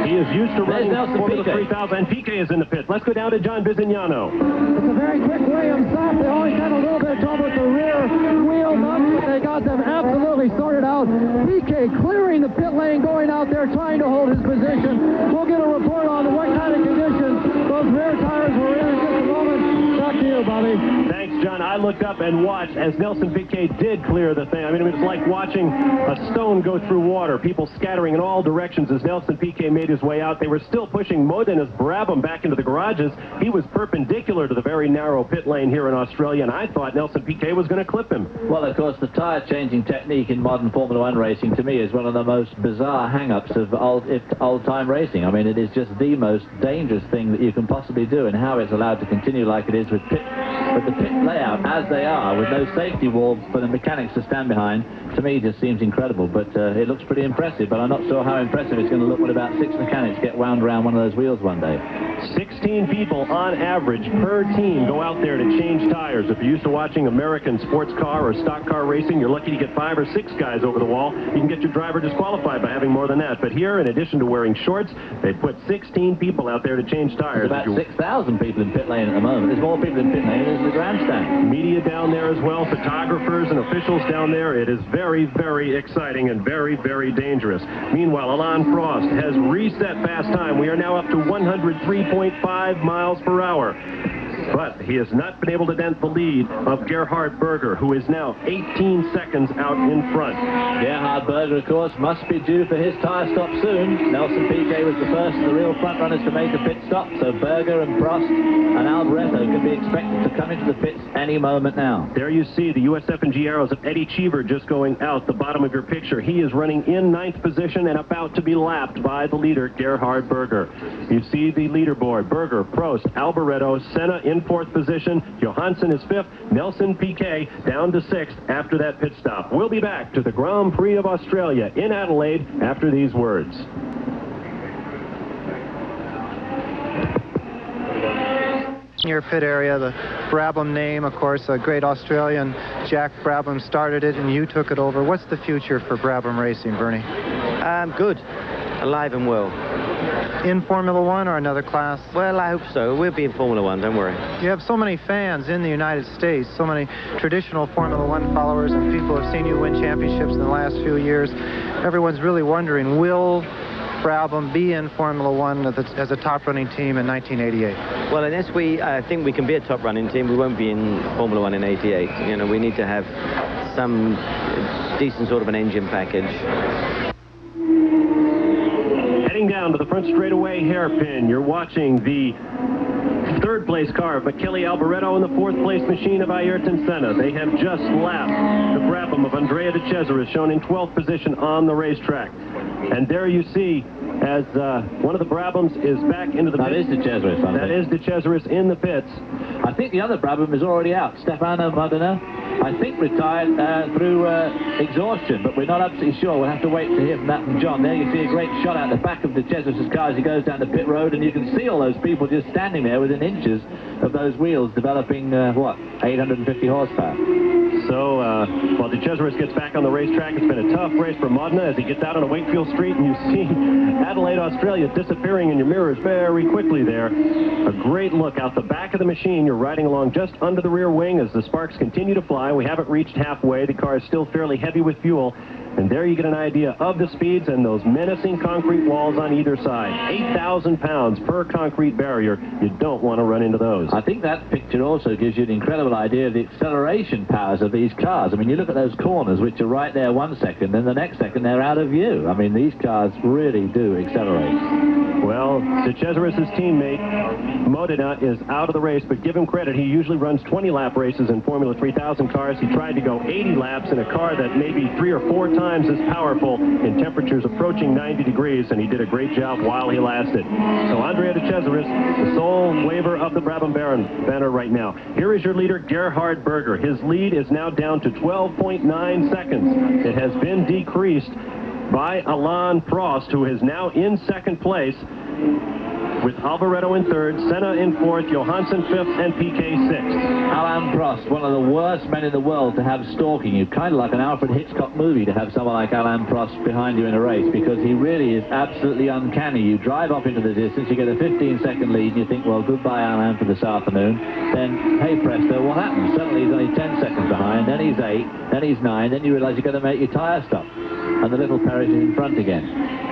Speaker 2: He is used to running Formula 3000, and Piquet is in the pits. Let's go down to John Bizignano.
Speaker 6: It's a very quick Williams stop. They always had a little bit of trouble with the rear wheel nuts, but they got them absolutely sorted out. Piquet clearing the pit lane, going out there, trying to hold his position. We'll get a report on what kind of conditions those rear tires were in just a moment. Back to you, Bobby.
Speaker 2: Thanks, John, I looked up and watched as Nelson Piquet did clear the thing. I mean, it was like watching a stone go through water, people scattering in all directions as Nelson Piquet made his way out. They were still pushing Modena's Brabham back into the garages. He was perpendicular to the very narrow pit lane here in Australia, and I thought Nelson Piquet was going to clip him.
Speaker 3: Well, of course, the tyre-changing technique in modern Formula One racing, to me, is one of the most bizarre hang-ups of old-time racing. I mean, it is just the most dangerous thing that you can possibly do, and how it's allowed to continue like it is with the pit layout as they are, with no safety wall for the mechanics to stand behind, to me just seems incredible. But it looks pretty impressive, but I'm not sure how impressive it's going to look when about 6 mechanics get wound around one of those wheels one day.
Speaker 2: 16 people on average per team go out there to change tires. If you're used to watching American sports car or stock car racing, you're lucky to get 5 or 6 guys over the wall. You can get your driver disqualified by having more than that. But here, in addition to wearing shorts, they put 16 people out there to change tires.
Speaker 3: There's about 6,000 people in pit lane at the moment. There's more people in pit lane than in the grandstand.
Speaker 2: Media down there as well, photographers and officials down there. It is very, very exciting and very, very dangerous. Meanwhile, Alain Prost has reset fast time. We are now up to 103.5 miles per hour. But he has not been able to dent the lead of Gerhard Berger, who is now 18 seconds out in front.
Speaker 3: Gerhard Berger, of course, must be due for his tyre stop soon. Nelson Piquet was the first of the real front runners to make a pit stop, so Berger and Prost and Alboreto can be expected to come into the pits any moment now.
Speaker 2: There you see the USF&G arrows of Eddie Cheever just going out the bottom of your picture. He is running in 9th position and about to be lapped by the leader, Gerhard Berger. You see the leaderboard. Berger, Prost, Alboreto, Senna in 4th position. Johansson is 5th. Nelson Piquet down to 6th after that pit stop. We'll be back to the Grand Prix of Australia in Adelaide after these words.
Speaker 4: Your pit area, the Brabham name, of course, a great Australian, Jack Brabham started it and you took it over. What's the future for Brabham racing, Bernie?
Speaker 7: Good. Alive and well.
Speaker 4: In Formula One or another class?
Speaker 7: Well, I hope so. We'll be in Formula One, don't worry.
Speaker 4: You have so many fans in the United States, so many traditional Formula One followers, and people have seen you win championships in the last few years. Everyone's really wondering, will Brabham be in Formula One as a top-running team in 1988?
Speaker 7: Well, unless we think we can be a top-running team, we won't be in Formula One in '88. You know, we need to have some decent sort of an engine package.
Speaker 2: Heading down to the front straightaway hairpin, you're watching the 3rd place car of Michele Alboreto and the 4th place machine of Ayrton Senna. They have just lapped the Brabham of Andrea De Cesaris, shown in 12th position on the racetrack. And there you see, as one of the Brabhams is back into the pits.
Speaker 3: That is De Cesaris, I think.
Speaker 2: That is De Cesaris in the pits.
Speaker 3: I think the other Brabham is already out. Stefano Modena, I think, retired through exhaustion, but we're not absolutely sure. We'll have to wait to hear from that from John. There you see a great shot out the back of De Cesaris' car as he goes down the pit road, and you can see all those people just standing there within inches of those wheels developing, 850 horsepower.
Speaker 2: So, while De Cesaris gets back on the racetrack, it's been a tough race for Modena as he gets out on Wakefield Street, and you see Adelaide, Australia disappearing in your mirrors very quickly there. A great look out the back of the machine. You're riding along just under the rear wing as the sparks continue to fly. We haven't reached halfway. The car is still fairly heavy with fuel. And there you get an idea of the speeds and those menacing concrete walls on either side. 8,000 pounds per concrete barrier. You don't want to run into those.
Speaker 3: I think that picture also gives you an incredible idea of the acceleration powers of these cars. I mean, you look at those corners, which are right there 1 second, then the next second they're out of view. I mean, these cars really do accelerate.
Speaker 2: Well, De Cesaris' teammate, Modena, is out of the race, but give him credit. He usually runs 20-lap races in Formula 3000 cars. He tried to go 80 laps in a car that maybe 3 or 4 times as powerful in temperatures approaching 90 degrees, and he did a great job while he lasted. So Andrea De Cesaris, the sole waver of the Brabham banner right now. Here is your leader, Gerhard Berger. His lead is now down to 12.9 seconds. It has been decreased by Alain Prost, who is now in 2nd place, with Alboreto in 3rd, Senna in 4th, Johansson 5th, and Piquet 6th.
Speaker 3: Alain Prost, one of the worst men in the world to have stalking you. Kind of like an Alfred Hitchcock movie to have someone like Alain Prost behind you in a race, because he really is absolutely uncanny. You drive off into the distance, you get a 15-second lead, and you think, well, goodbye, Alain, for this afternoon. Then, hey, presto, what happens? Suddenly he's only 10 seconds behind, then he's 8, then he's 9, then you realise you've got to make your tyre stop. And the little Paris is in front again.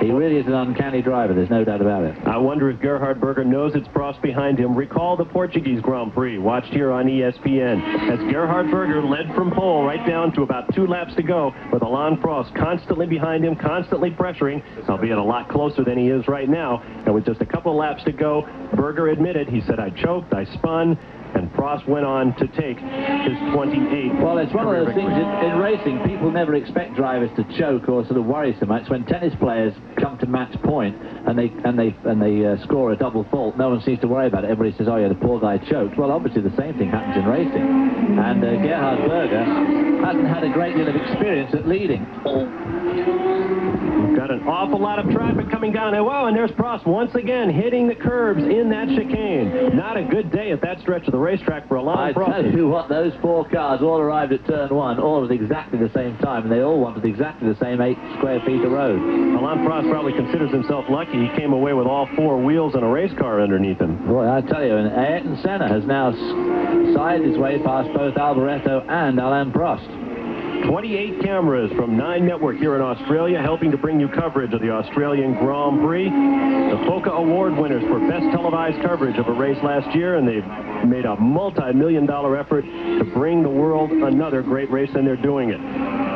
Speaker 3: He really is an uncanny driver, there's no doubt about it.
Speaker 2: I wonder if Gerhard Berger knows it's Prost behind him. Recall the Portuguese Grand Prix, watched here on ESPN, as Gerhard Berger led from pole right down to about 2 laps to go, with Alain Prost constantly behind him, constantly pressuring, albeit a lot closer than he is right now. And with just a couple of laps to go, Berger admitted, he said, I choked, I spun, and Prost went on to take his 28th.
Speaker 3: Well, it's one of those
Speaker 2: victory.
Speaker 3: things in racing, people never expect drivers to choke or sort of worry so much. When tennis players come to match point and they score a double fault, no one seems to worry about it. Everybody says, oh yeah, the poor guy choked. Well, obviously the same thing happens in racing. And Gerhard Berger hasn't had a great deal of experience at leading.
Speaker 2: We've got an awful lot of traffic coming down there. Whoa, and there's Prost once again hitting the curbs in that chicane. Not a good day at that stretch of the racetrack for Alain Prost.
Speaker 3: I tell you what, those 4 cars all arrived at turn 1, all at exactly the same time, and they all wanted exactly the same 8 square feet of road.
Speaker 2: Alain Prost probably considers himself lucky he came away with all 4 wheels and a race car underneath him.
Speaker 3: Boy, I tell you, and Ayrton Senna has now sided his way past both Alboreto and Alain Prost.
Speaker 2: 28 cameras from 9 Network here in Australia, helping to bring you coverage of the Australian Grand Prix. The FOCA Award winners for best televised coverage of a race last year, and they've made a multi-million-dollar effort to bring the world another great race, and they're doing it.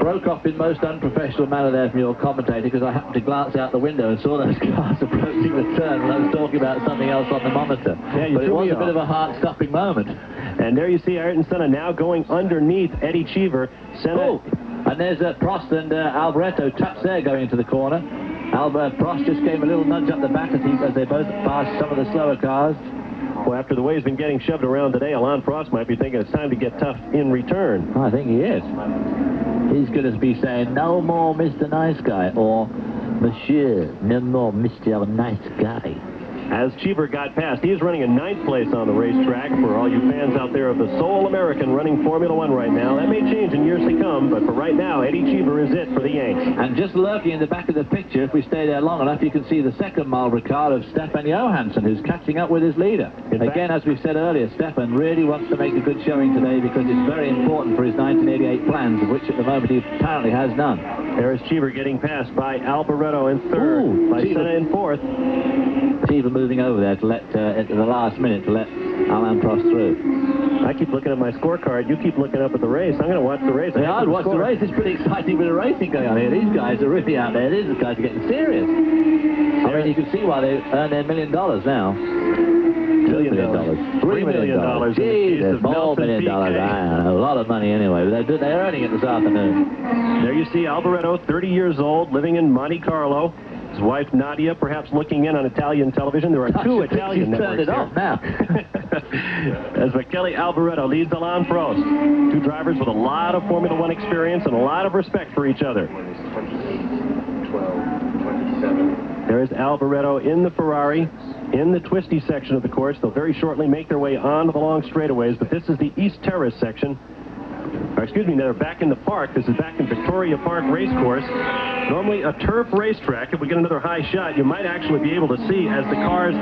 Speaker 3: Broke off in most unprofessional manner there from your commentator, because I happened to glance out the window and saw those cars approaching the turn when I was talking about something else on the monitor.
Speaker 2: Yeah,
Speaker 3: but it was a bit of a heart-stopping moment.
Speaker 2: And there you see Ayrton Senna now going underneath Eddie Cheever. Senna,
Speaker 3: and there's Prost and Alboreto touch there going into the corner. Prost just gave a little nudge up the back as they both passed some of the slower cars.
Speaker 2: Well, after the way he's been getting shoved around today, Alain Prost might be thinking it's time to get tough in return.
Speaker 3: I think he is. He's going to be saying, no more Mr. Nice Guy, or Monsieur, no more Mr. Nice Guy.
Speaker 2: As Cheever got past, he is running in 9th place on the racetrack. For all you fans out there of the sole American running Formula One right now, that may change in years to come, but for right now, Eddie Cheever is it for the Yanks.
Speaker 3: And just lurking in the back of the picture, if we stay there long enough, you can see the second Marlboro car of Stefan Johansson, who's catching up with his leader. Again, as we said earlier, Stefan really wants to make a good showing today because it's very important for his 1988 plans, of which at the moment he apparently has none.
Speaker 2: There is Cheever getting passed by Alboreto in 3rd, by Senna in 4th.
Speaker 3: Cheever moving over there to let, at the last minute, to let Alain Prost through.
Speaker 2: I keep looking at my scorecard. You keep looking up at the race. I'm going to watch the race.
Speaker 3: Yeah, I'd watch the race. It's pretty exciting bit of racing going on here. These guys are really out there. These guys are getting serious. I mean, you can see why they earn their $1 million now. $2 million. $3 million. Jesus, more $1 million. A lot of money anyway. But they're earning it this afternoon.
Speaker 2: There you see Alboreto, 30 years old, living in Monte Carlo. His wife, Nadia, perhaps looking in on Italian television. There are 2 Italian networks
Speaker 3: turned it off now.
Speaker 2: As Michele Alboreto leads Alain Prost. 2 drivers with a lot of Formula One experience and a lot of respect for each other. 27. There's Alboreto in the Ferrari, in the twisty section of the course. They'll very shortly make their way onto the long straightaways, but this is the East Terrace section. Or excuse me, they're back in the park. This is back in Victoria Park Racecourse. Normally a turf racetrack. If we get another high shot, you might actually be able to see as the cars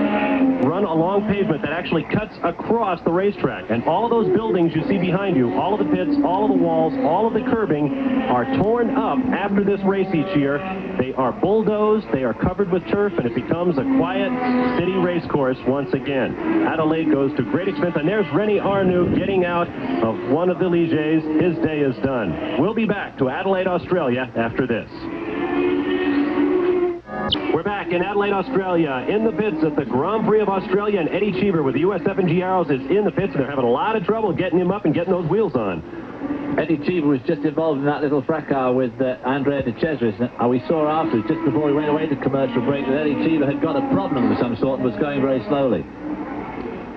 Speaker 2: run along pavement that actually cuts across the racetrack. And all of those buildings you see behind you, all of the pits, all of the walls, all of the curbing are torn up after this race each year. They are bulldozed, they are covered with turf, and it becomes a quiet city racecourse once again. Adelaide goes to great expense, and there's René Arnoux getting out of one of the Ligiers. His day is done. We'll be back to Adelaide, Australia after this. We're back in Adelaide, Australia, in the pits at the Grand Prix of Australia, and Eddie Cheever with the US-F&G Arrows is in the pits, and they're having a lot of trouble getting him up and getting those wheels on.
Speaker 3: Eddie Cheever was just involved in that little fracas with Andrea de Cesaris. We saw afterwards, just before we went away to commercial break, that Eddie Cheever had got a problem of some sort and was going very slowly.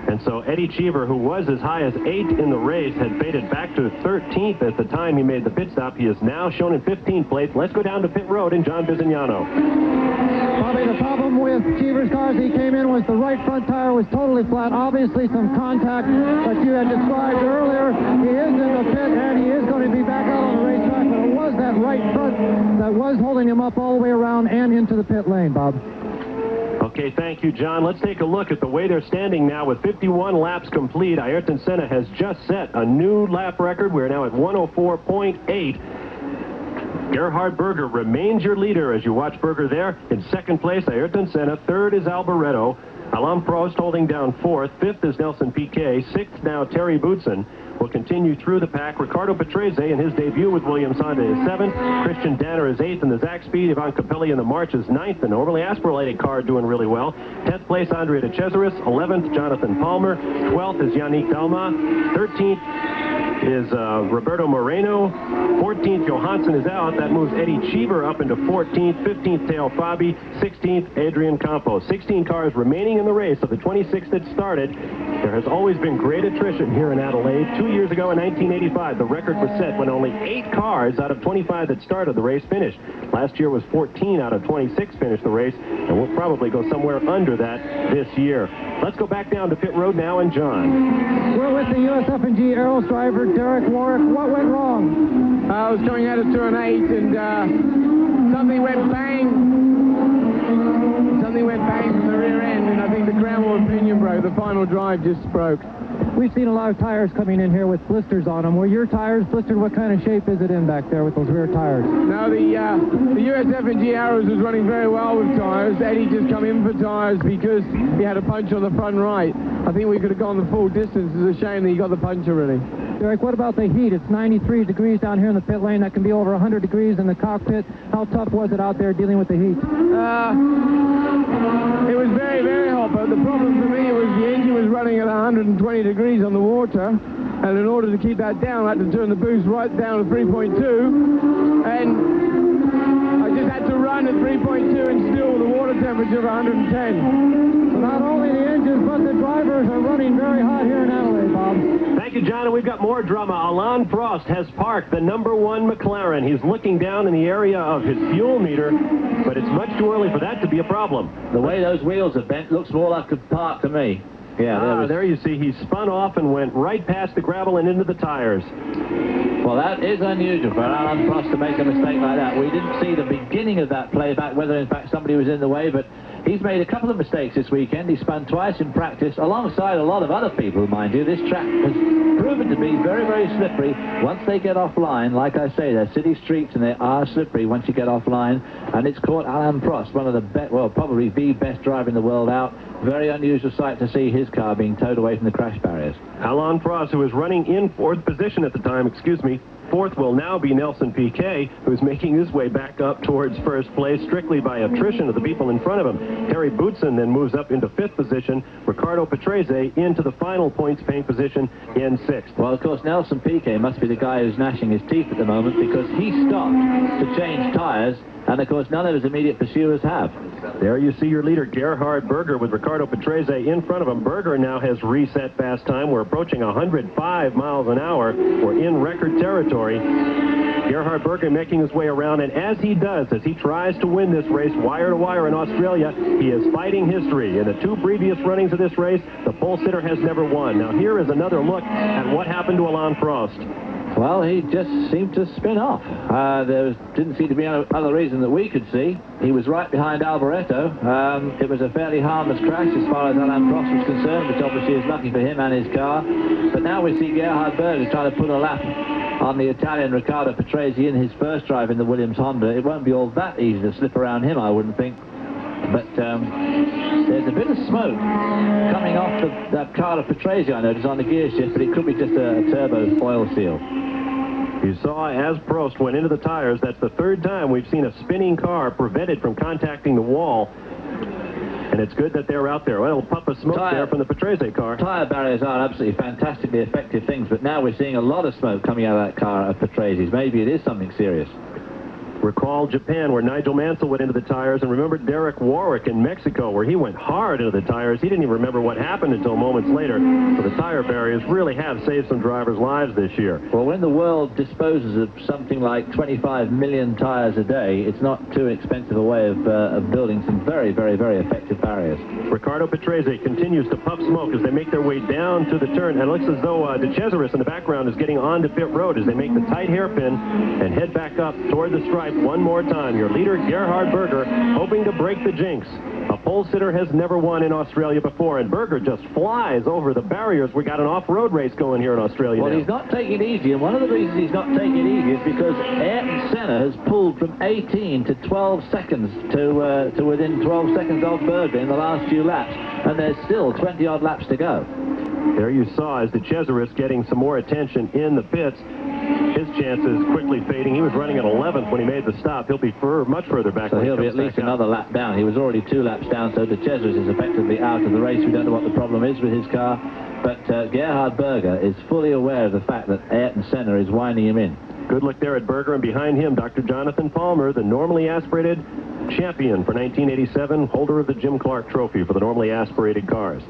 Speaker 2: And so Eddie Cheever, who was as high as 8th in the race, had faded back to 13th at the time he made the pit stop. He is now shown in 15th place. Let's go down to pit road and John Bizignano.
Speaker 6: Bobby, the problem with Cheever's car as he came in was the right front tire was totally flat. Obviously some contact that you had described earlier. He is in the pit and he is going to be back out on the racetrack, but it was that right front that was holding him up all the way around and into the pit lane, Bob.
Speaker 2: Okay, thank you, John. Let's take a look at the way they're standing now with 51 laps complete. Ayrton Senna has just set a new lap record. We're now at 104.8. Gerhard Berger remains your leader as you watch Berger there. In second place, Ayrton Senna. Third is Alboreto. Alain Prost holding down fourth. Fifth is Nelson Piquet. Sixth now Terry Boutsen. Will continue through the pack. Ricardo Patrese in his debut with Williams Honda is 7th. Christian Danner is 8th in the Zach Speed. Ivan Capelli in the March is 9th. The normally aspirated car doing really well. 10th place, Andrea de Cesaris. 11th, Jonathan Palmer. 12th is Yannick Dalma. 13th is Roberto Moreno. 14th, Johansson is out. That moves Eddie Cheever up into 14th. 15th, Teo Fabi. 16th, Adrian Campos. 16 cars remaining in the race of the 26 that started. There has always been great attrition here in Adelaide. 2 years ago in 1985, the record was set when only 8 cars out of 25 that started the race finished. Last year was 14 out of 26 finished the race, and we'll probably go somewhere under that this year. Let's go back down to pit road now, and John.
Speaker 6: We're with the USF&G Arrows driver, Derek Warwick. What went wrong?
Speaker 8: I was coming out of turn 8, and something went bang. Something went bang from the rear end, and I think the crown wheel pinion broke. The final drive just broke.
Speaker 6: We've seen a lot of tires coming in here with blisters on them. Were your tires blistered? What kind of shape is it in back there with those rear tires?
Speaker 8: No, the USF&G Arrows was running very well with tires. Eddie just come in for tires because he had a punch on the front right. I think we could have gone the full distance. It's a shame that he got the punch already.
Speaker 6: Derek, what about the heat? It's 93 degrees down here in the pit lane. That can be over 100 degrees in the cockpit. How tough was it out there dealing with the heat?
Speaker 8: It was very, very hot, but the problem for me was the engine was running at 120 degrees on the water, and in order to keep that down, I had to turn the boost right down to 3.2, and I just had to run at 3.2 and still the water temperature of 110.
Speaker 6: So not only the engines, but the drivers are running very hot here in Adelaide, Bob.
Speaker 2: Thank you, John, and we've got more drama. Alain Prost has parked the #1 McLaren. He's looking down in the area of his fuel meter, but it's much too early for that to be a problem.
Speaker 3: The way those wheels are bent looks more like a park to me. Yeah,
Speaker 2: there you see, he spun off and went right past the gravel and into the tires.
Speaker 3: Well, that is unusual for Alain Prost to make a mistake like that. We didn't see the beginning of that playback, whether in fact somebody was in the way, but he's made a couple of mistakes this weekend. He spun twice in practice, alongside a lot of other people, mind you. This track has proven to be very, very slippery once they get offline. Like I say, they're city streets and they are slippery once you get offline, and it's caught Alain Prost, one of the best, well, probably the best driver in the world, out. Very unusual sight to see his car being towed away from the crash barriers.
Speaker 2: Alain Prost, who was running in 4th position at the time, Fourth will now be Nelson Piquet, who's making his way back up towards first place, strictly by attrition of the people in front of him. Terry Boutsen then moves up into 5th position. Ricardo Patrese into the final points-paying position in 6th.
Speaker 3: Well, of course, Nelson Piquet must be the guy who's gnashing his teeth at the moment, because he stopped to change tires, and of course none of his immediate pursuers have.
Speaker 2: There you see your leader, Gerhard Berger, with Ricardo Patrese in front of him. Berger now has reset fast time. We're approaching 105 miles an hour. We're in record territory. Gerhard Berger making his way around, and as he does, as he tries to win this race wire to wire in Australia, he is fighting history. In the 2 previous runnings of this race, the pole sitter has never won. Now here is another look at what happened to Alain Prost.
Speaker 3: Well, he just seemed to spin off. There didn't seem to be any other reason that we could see. He was right behind Alboreto. It was a fairly harmless crash as far as Alain Prost was concerned, which obviously is lucky for him and his car. But now we see Gerhard Berger trying to put a lap on the Italian Ricardo Patrese in his first drive in the Williams Honda. It won't be all that easy to slip around him, I wouldn't think. But there's a bit of smoke coming off that car of Patrese, I noticed, on the gear shift, but it could be just a turbo oil seal.
Speaker 2: You saw as Prost went into the tires, that's the 3rd time we've seen a spinning car prevented from contacting the wall. And it's good that they're out there. Well, a little puff of smoke there from the Patrese car.
Speaker 3: Tire barriers are absolutely fantastically effective things, but now we're seeing a lot of smoke coming out of that car of Patrese's. Maybe it is something serious.
Speaker 2: Recall Japan, where Nigel Mansell went into the tires, and remember Derek Warwick in Mexico, where he went hard into the tires. He didn't even remember what happened until moments later. So the tire barriers really have saved some drivers' lives this year.
Speaker 3: Well, when the world disposes of something like 25 million tires a day, it's not too expensive a way of building some very, very, very effective barriers.
Speaker 2: Ricardo Patrese continues to puff smoke as they make their way down to the turn, and it looks as though De Cesaris in the background is getting onto pit road as they make the tight hairpin and head back up toward the stripe life one more time. Your leader, Gerhard Berger, hoping to break the jinx. A pole sitter has never won in Australia before, and Berger just flies over the barriers. We got an off-road race going here in Australia
Speaker 3: Well,
Speaker 2: now.
Speaker 3: he's not taking it easy, and one of the reasons he's not taking it easy is because Ayrton Senna has pulled from 18 to 12 seconds to within 12 seconds of Berger in the last few laps, and there's still 20-odd laps to go.
Speaker 2: There you saw as the Cesaris getting some more attention in the pits. His chances quickly fading. He was running at 11th when he made the stop. He'll be much further back.
Speaker 3: So he'll be at least another lap down. He was already 2 laps down, so the Cesaris is effectively out of the race. We don't know what the problem is with his car, but Gerhard Berger is fully aware of the fact that Ayrton Senna is winding him in.
Speaker 2: Good look there at Berger, and behind him, Dr. Jonathan Palmer, the normally aspirated champion for 1987, holder of the Jim Clark Trophy for the normally aspirated cars.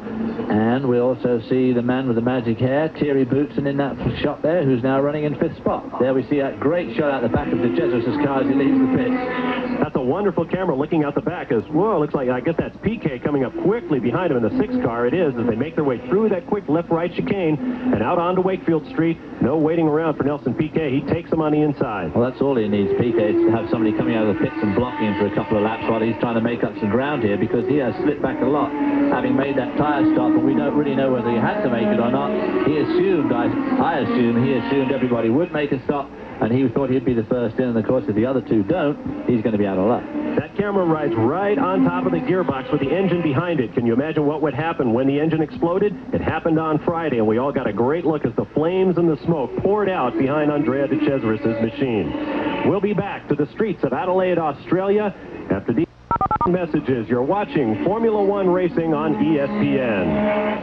Speaker 3: And we also see the man with the magic hair, Thierry Boutsen, in that shot there, who's now running in 5th spot. There we see that great shot out the back of the Cesaris' car as he leaves the pits.
Speaker 2: That's a wonderful camera looking out the back as, whoa, looks like, I guess that's Piquet coming up quickly behind him in the 6th car. It is, as they make their way through that quick left-right chicane and out onto Wakefield Street. No waiting around for Nelson Piquet. He takes them on the inside.
Speaker 3: Well, that's all he needs, Piquet, is to have somebody coming out of the pits and blocking him for a couple of laps while he's trying to make up some ground here, because he has slipped back a lot, having made that tyre stop, and we don't really know whether he had to make it or not. He assumed, I assume, he assumed everybody would make a stop, and he thought he'd be the first in, and of course if the other two don't, he's going to be out of luck.
Speaker 2: That camera rides right on top of the gearbox with the engine behind it. Can you imagine what would happen when the engine exploded? It happened on Friday, and we all got a great look as the flames and the smoke poured out behind Andrea de Cesaris' machine. We'll be back to the streets of Adelaide, Australia, after these messages. You're watching Formula One racing on ESPN.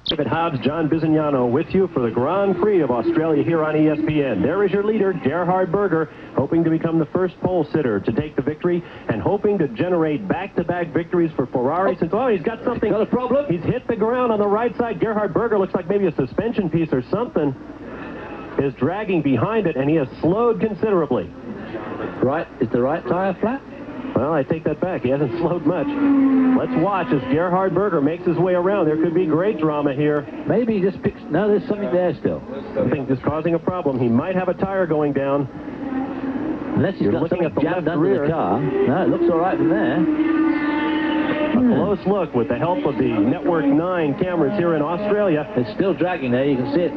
Speaker 2: David Hobbs, John Bizignano with you for the Grand Prix of Australia here on ESPN. There is your leader, Gerhard Berger, hoping to become the first pole sitter to take the victory and hoping to generate back-to-back victories for Ferrari. Since, oh, he's got something.
Speaker 3: Got a problem?
Speaker 2: He's hit the ground on the right side. Gerhard Berger looks like maybe a suspension piece or something is dragging behind it, and he has slowed considerably.
Speaker 3: Right, is the right tire flat?
Speaker 2: Well, I take that back. He hasn't slowed much. Let's watch as Gerhard Berger makes his way around. There could be great drama here.
Speaker 3: Maybe he just picks... No, there's something there still.
Speaker 2: Something just causing a problem. He might have a tire going down.
Speaker 3: Unless he's got something jammed under the car. No, it looks all right from there.
Speaker 2: A close look with the help of the Network 9 cameras here in Australia.
Speaker 3: It's still dragging there. You can see it.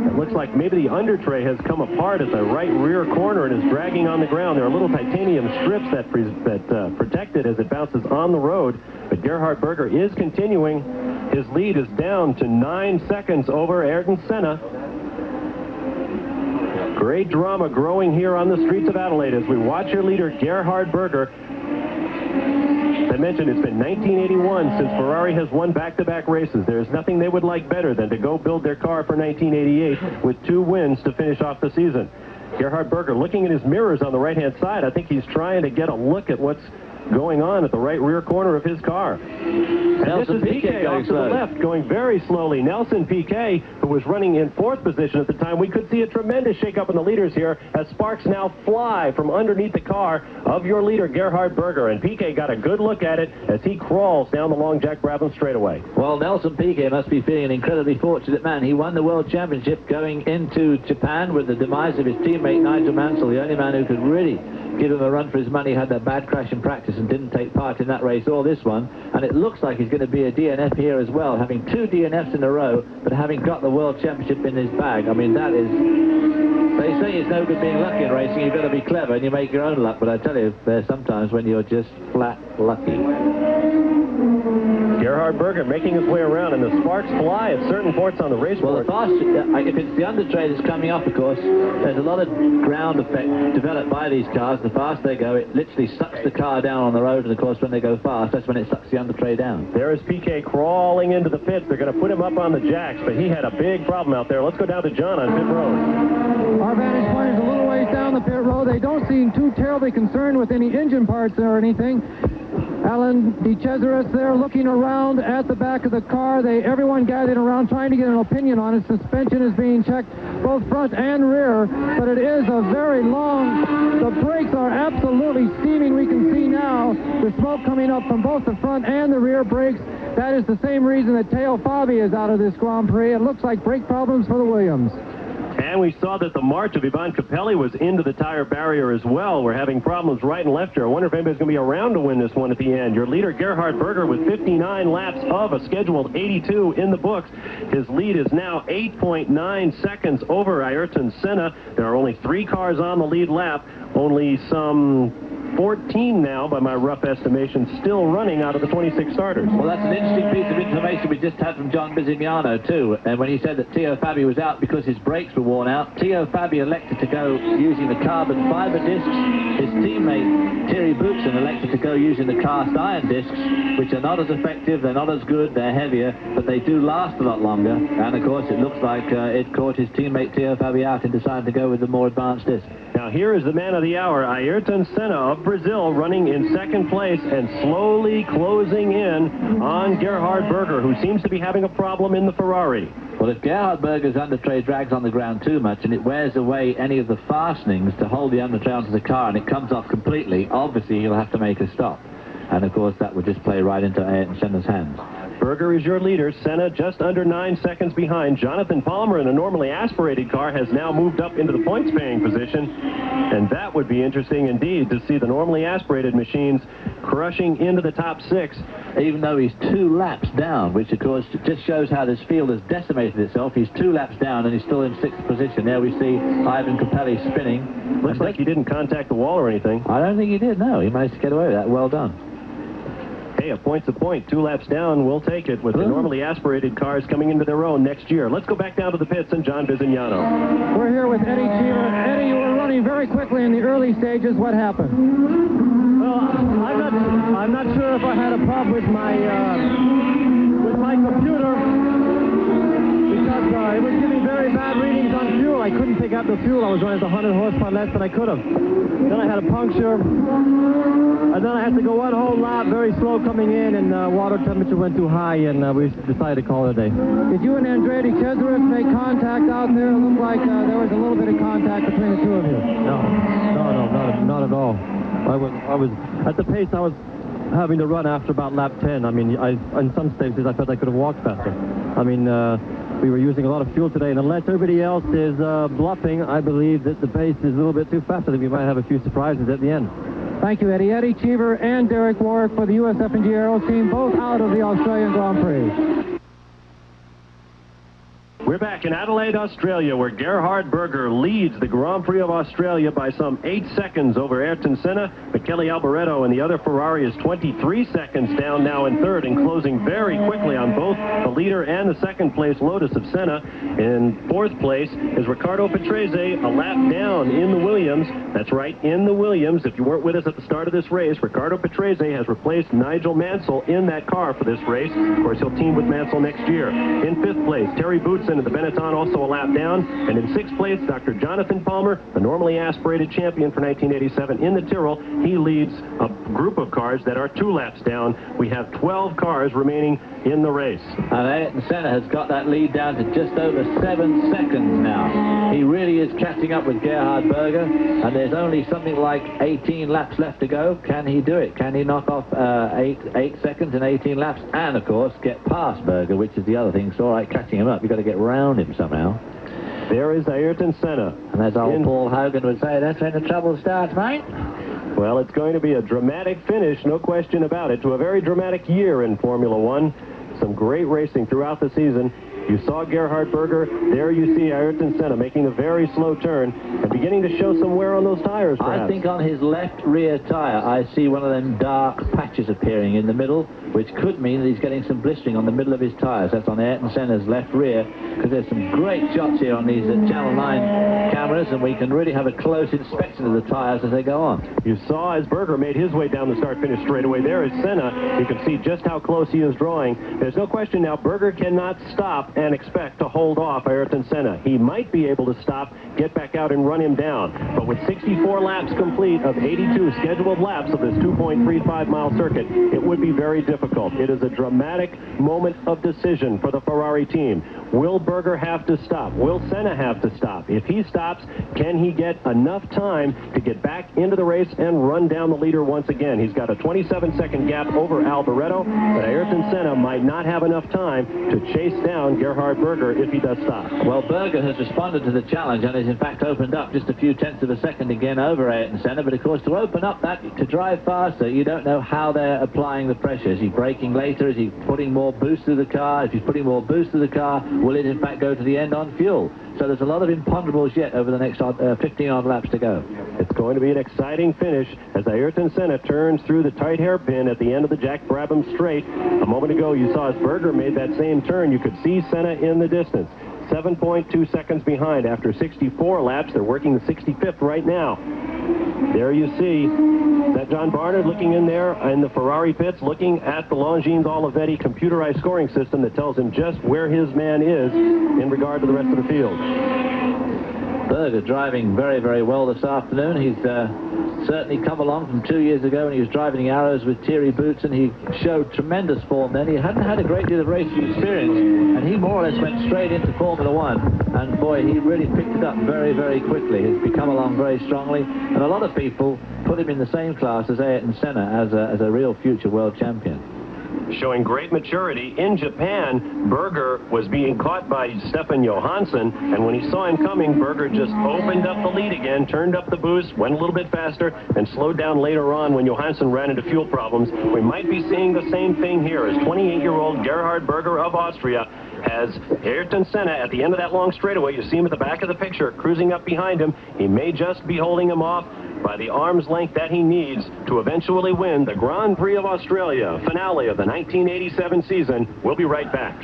Speaker 2: It looks like maybe the under tray has come apart at the right rear corner and is dragging on the ground. There are little titanium strips that protect it as it bounces on the road. But Gerhard Berger is continuing. His lead is down to 9 seconds over Ayrton Senna. Great drama growing here on the streets of Adelaide as we watch your leader, Gerhard Berger. As I mentioned, it's been 1981 since Ferrari has won back-to-back races. There is nothing they would like better than to go build their car for 1988 with 2 wins to finish off the season. Gerhard Berger looking in his mirrors on the right-hand side. I think he's trying to get a look at what's going on at the right rear corner of his car. And this is Piquet off to the left, going very slowly. Nelson Piquet, who was running in 4th position at the time. We could see a tremendous shakeup in the leaders here as sparks now fly from underneath the car of your leader, Gerhard Berger. And Piquet got a good look at it as he crawls down the long Jack Brabham straightaway.
Speaker 3: Well, Nelson Piquet must be feeling an incredibly fortunate man. He won the World Championship going into Japan with the demise of his teammate Nigel Mansell, the only man who could really give him a run for his money. Had that bad crash in practice and didn't take part in that race or this one. And it looks like he's going to be a DNF here as well, having 2 DNFs in a row, but having got the World Championship in his bag. I mean, that is... They say it's no good being lucky in racing. You've got to be clever and you make your own luck. But I tell you, there's sometimes when you're just flat lucky.
Speaker 2: Gerhard Berger making his way around, and the sparks fly at certain ports on the race board.
Speaker 3: Well, if it's the under tray that's coming off, of course, there's a lot of ground effect developed by these cars. The faster they go, it literally sucks the car down on the road, and of course, when they go fast, that's when it sucks the under tray down.
Speaker 2: There is Piquet crawling into the pits. They're going to put him up on the jacks, but he had a big problem out there. Let's go down to John on pit road.
Speaker 6: Our vantage point is a little ways down the pit road. They don't seem too terribly concerned with any engine parts or anything. Alan de Cesaris there looking around at the back of the car. Everyone gathered around trying to get an opinion on it. Suspension is being checked both front and rear, but it is a very long... The brakes are absolutely steaming. We can see now the smoke coming up from both the front and the rear brakes. That is the same reason that Teo Fabi is out of this Grand Prix. It looks like brake problems for the Williams.
Speaker 2: And we saw that the march of Ivan Capelli was into the tire barrier as well. We're having problems right and left here. I wonder if anybody's going to be around to win this one at the end. Your leader, Gerhard Berger, with 59 laps of a scheduled 82 in the books. His lead is now 8.9 seconds over Ayrton Senna. There are only 3 cars on the lead lap. Only some 14 now, by my rough estimation, still running out of the 26 starters.
Speaker 3: Well, that's an interesting piece of information we just had from John Bisignano, too. And when he said that Teo Fabi was out because his brakes were worn out, Teo Fabi elected to go using the carbon fiber discs. His teammate, Thierry Boutsen, elected to go using the cast iron discs, which are not as effective, they're not as good, they're heavier, but they do last a lot longer. And, of course, it looks like it caught his teammate Teo Fabi out in deciding to go with the more advanced disc.
Speaker 2: Now here is the man of the hour, Ayrton Senna of Brazil, running in second place and slowly closing in on Gerhard Berger, who seems to be having a problem in the Ferrari.
Speaker 3: Well, if Gerhard Berger's undertray drags on the ground too much and it wears away any of the fastenings to hold the undertray onto the car and it comes off completely, obviously he'll have to make a stop. And, of course, that would just play right into Ayrton Senna's hands.
Speaker 2: Berger is your leader. Senna just under 9 seconds behind. Jonathan Palmer in a normally aspirated car has now moved up into the points-paying position. And that would be interesting indeed to see the normally aspirated machines crushing into the top 6.
Speaker 3: Even though he's 2 laps down, which, of course, just shows how this field has decimated itself. He's 2 laps down and he's still in 6th position. There we see Ivan Capelli spinning.
Speaker 2: Looks like he didn't contact the wall or anything.
Speaker 3: I don't think he did, no. He managed to get away with that. Well done.
Speaker 2: Hey, a point's a point. 2 laps down, we'll take it with the normally aspirated cars coming into their own next year. Let's go back down to the pits and John Bisignano.
Speaker 6: We're here with Eddie Cheever. Eddie, you were running very quickly in the early stages. What happened?
Speaker 8: Well, I'm not sure if I had a problem with my computer, because it was giving very bad readings on fuel. I couldn't pick up the fuel. I was running at 100 horsepower less than I could have. Then I had a puncture, and then I had to go 1 whole lap, very slow coming in, and water temperature went too high, and we decided to call it a day.
Speaker 6: Did you and Andretti Keselowitz make contact out there? It looked like there was a little bit of contact between the 2 of you.
Speaker 8: No, not at all. I was at the pace I was having to run after about lap 10. I mean, in some stages I felt I could have walked faster. I mean, we were using a lot of fuel today, and unless everybody else is bluffing, I believe that the pace is a little bit too fast. I think we might have a few surprises at the end.
Speaker 6: Thank you, Eddie. Eddie Cheever and Derek Warwick for the USF&G Aero team, both out of the Australian Grand Prix.
Speaker 2: We're back in Adelaide, Australia, where Gerhard Berger leads the Grand Prix of Australia by some 8 seconds over Ayrton Senna. Michele Alboreto and the other Ferrari is 23 seconds down now in 3rd and closing very quickly on both the leader and the second-place Lotus of Senna. In 4th place is Riccardo Patrese, a lap down in the Williams. That's right, in the Williams. If you weren't with us at the start of this race, Riccardo Patrese has replaced Nigel Mansell in that car for this race. Of course, he'll team with Mansell next year. In 5th place, Terry Boutsen the Benetton, also a lap down. And in 6th place, Dr. Jonathan Palmer, the normally aspirated champion for 1987 in the Tyrrell. He leads a group of cars that are 2 laps down. We have 12 cars remaining in the race.
Speaker 3: And Ayrton Senna has got that lead down to just over 7 seconds now. He really is catching up with Gerhard Berger, and there's only something like 18 laps left to go. Can he do it? Can he knock off 8 seconds in 18 laps? And, of course, get past Berger, which is the other thing. It's all right catching him up. You've got to get around him somehow.
Speaker 2: There is Ayrton Senna.
Speaker 3: And as old Paul Hogan would say, that's when the trouble starts, mate.
Speaker 2: Well, it's going to be a dramatic finish, no question about it, to a very dramatic year in Formula One. Some great racing throughout the season. You saw Gerhard Berger. There you see Ayrton Senna making a very slow turn and beginning to show some wear on those tires, perhaps.
Speaker 3: I think on his left rear tire, I see one of them dark patches appearing in the middle, which could mean that he's getting some blistering on the middle of his tires. That's on Ayrton Senna's left rear, because there's some great shots here on these Channel 9 cameras, and we can really have a close inspection of the tires as they go on.
Speaker 2: You saw as Berger made his way down the start-finish straightaway. There is Senna. You can see just how close he is drawing. There's no question now, Berger cannot stop and expect to hold off Ayrton Senna. He might be able to stop, get back out and run him down. But with 64 laps complete of 82 scheduled laps of this 2.35-mile circuit, it would be very difficult. It is a dramatic moment of decision for the Ferrari team. Will Berger have to stop? Will Senna have to stop? If he stops, can he get enough time to get back into the race and run down the leader once again? He's got a 27-second gap over Alboreto, but Ayrton Senna might not have enough time to chase down Gerhard Berger if he does stop.
Speaker 3: Well, Berger has responded to the challenge and has in fact opened up just a few tenths of a second again over Ayrton Senna, but of course to open up that, to drive faster, you don't know how they're applying the pressure. Is he braking later? Is he putting more boost to the car? If he's putting more boost to the car, will it in fact go to the end on fuel? So there's a lot of imponderables yet over the next 15-odd laps to go.
Speaker 2: It's going to be an exciting finish as Ayrton Senna turns through the tight hairpin at the end of the Jack Brabham straight. A moment ago, you saw as Berger made that same turn, you could see Senna in the distance. 7.2 seconds behind after 64 laps. They're working the 65th right now. There you see that John Barnard looking in there in the Ferrari pits, looking at the Longines Olivetti computerized scoring system that tells him just where his man is in regard to the rest of the field.
Speaker 3: Berger driving very, very well this afternoon. He's certainly come along from 2 years ago when he was driving the Arrows with Thierry Boots, and he showed tremendous form then. He hadn't had a great deal of racing experience, and he more or less went straight into Formula One. And boy, he really picked it up very, very quickly. He's become along very strongly, and a lot of people put him in the same class as Ayrton Senna as a real future world champion.
Speaker 2: Showing great maturity. In Japan, Berger was being caught by Stefan Johansson, and when he saw him coming, Berger just opened up the lead again, turned up the boost, went a little bit faster, and slowed down later on when Johansson ran into fuel problems. We might be seeing the same thing here as 28-year-old Gerhard Berger of Austria has Ayrton Senna at the end of that long straightaway. You see him at the back of the picture, cruising up behind him. He may just be holding him off by the arm's length that he needs to eventually win the Grand Prix of Australia, finale of the 1987 season. We'll be right back.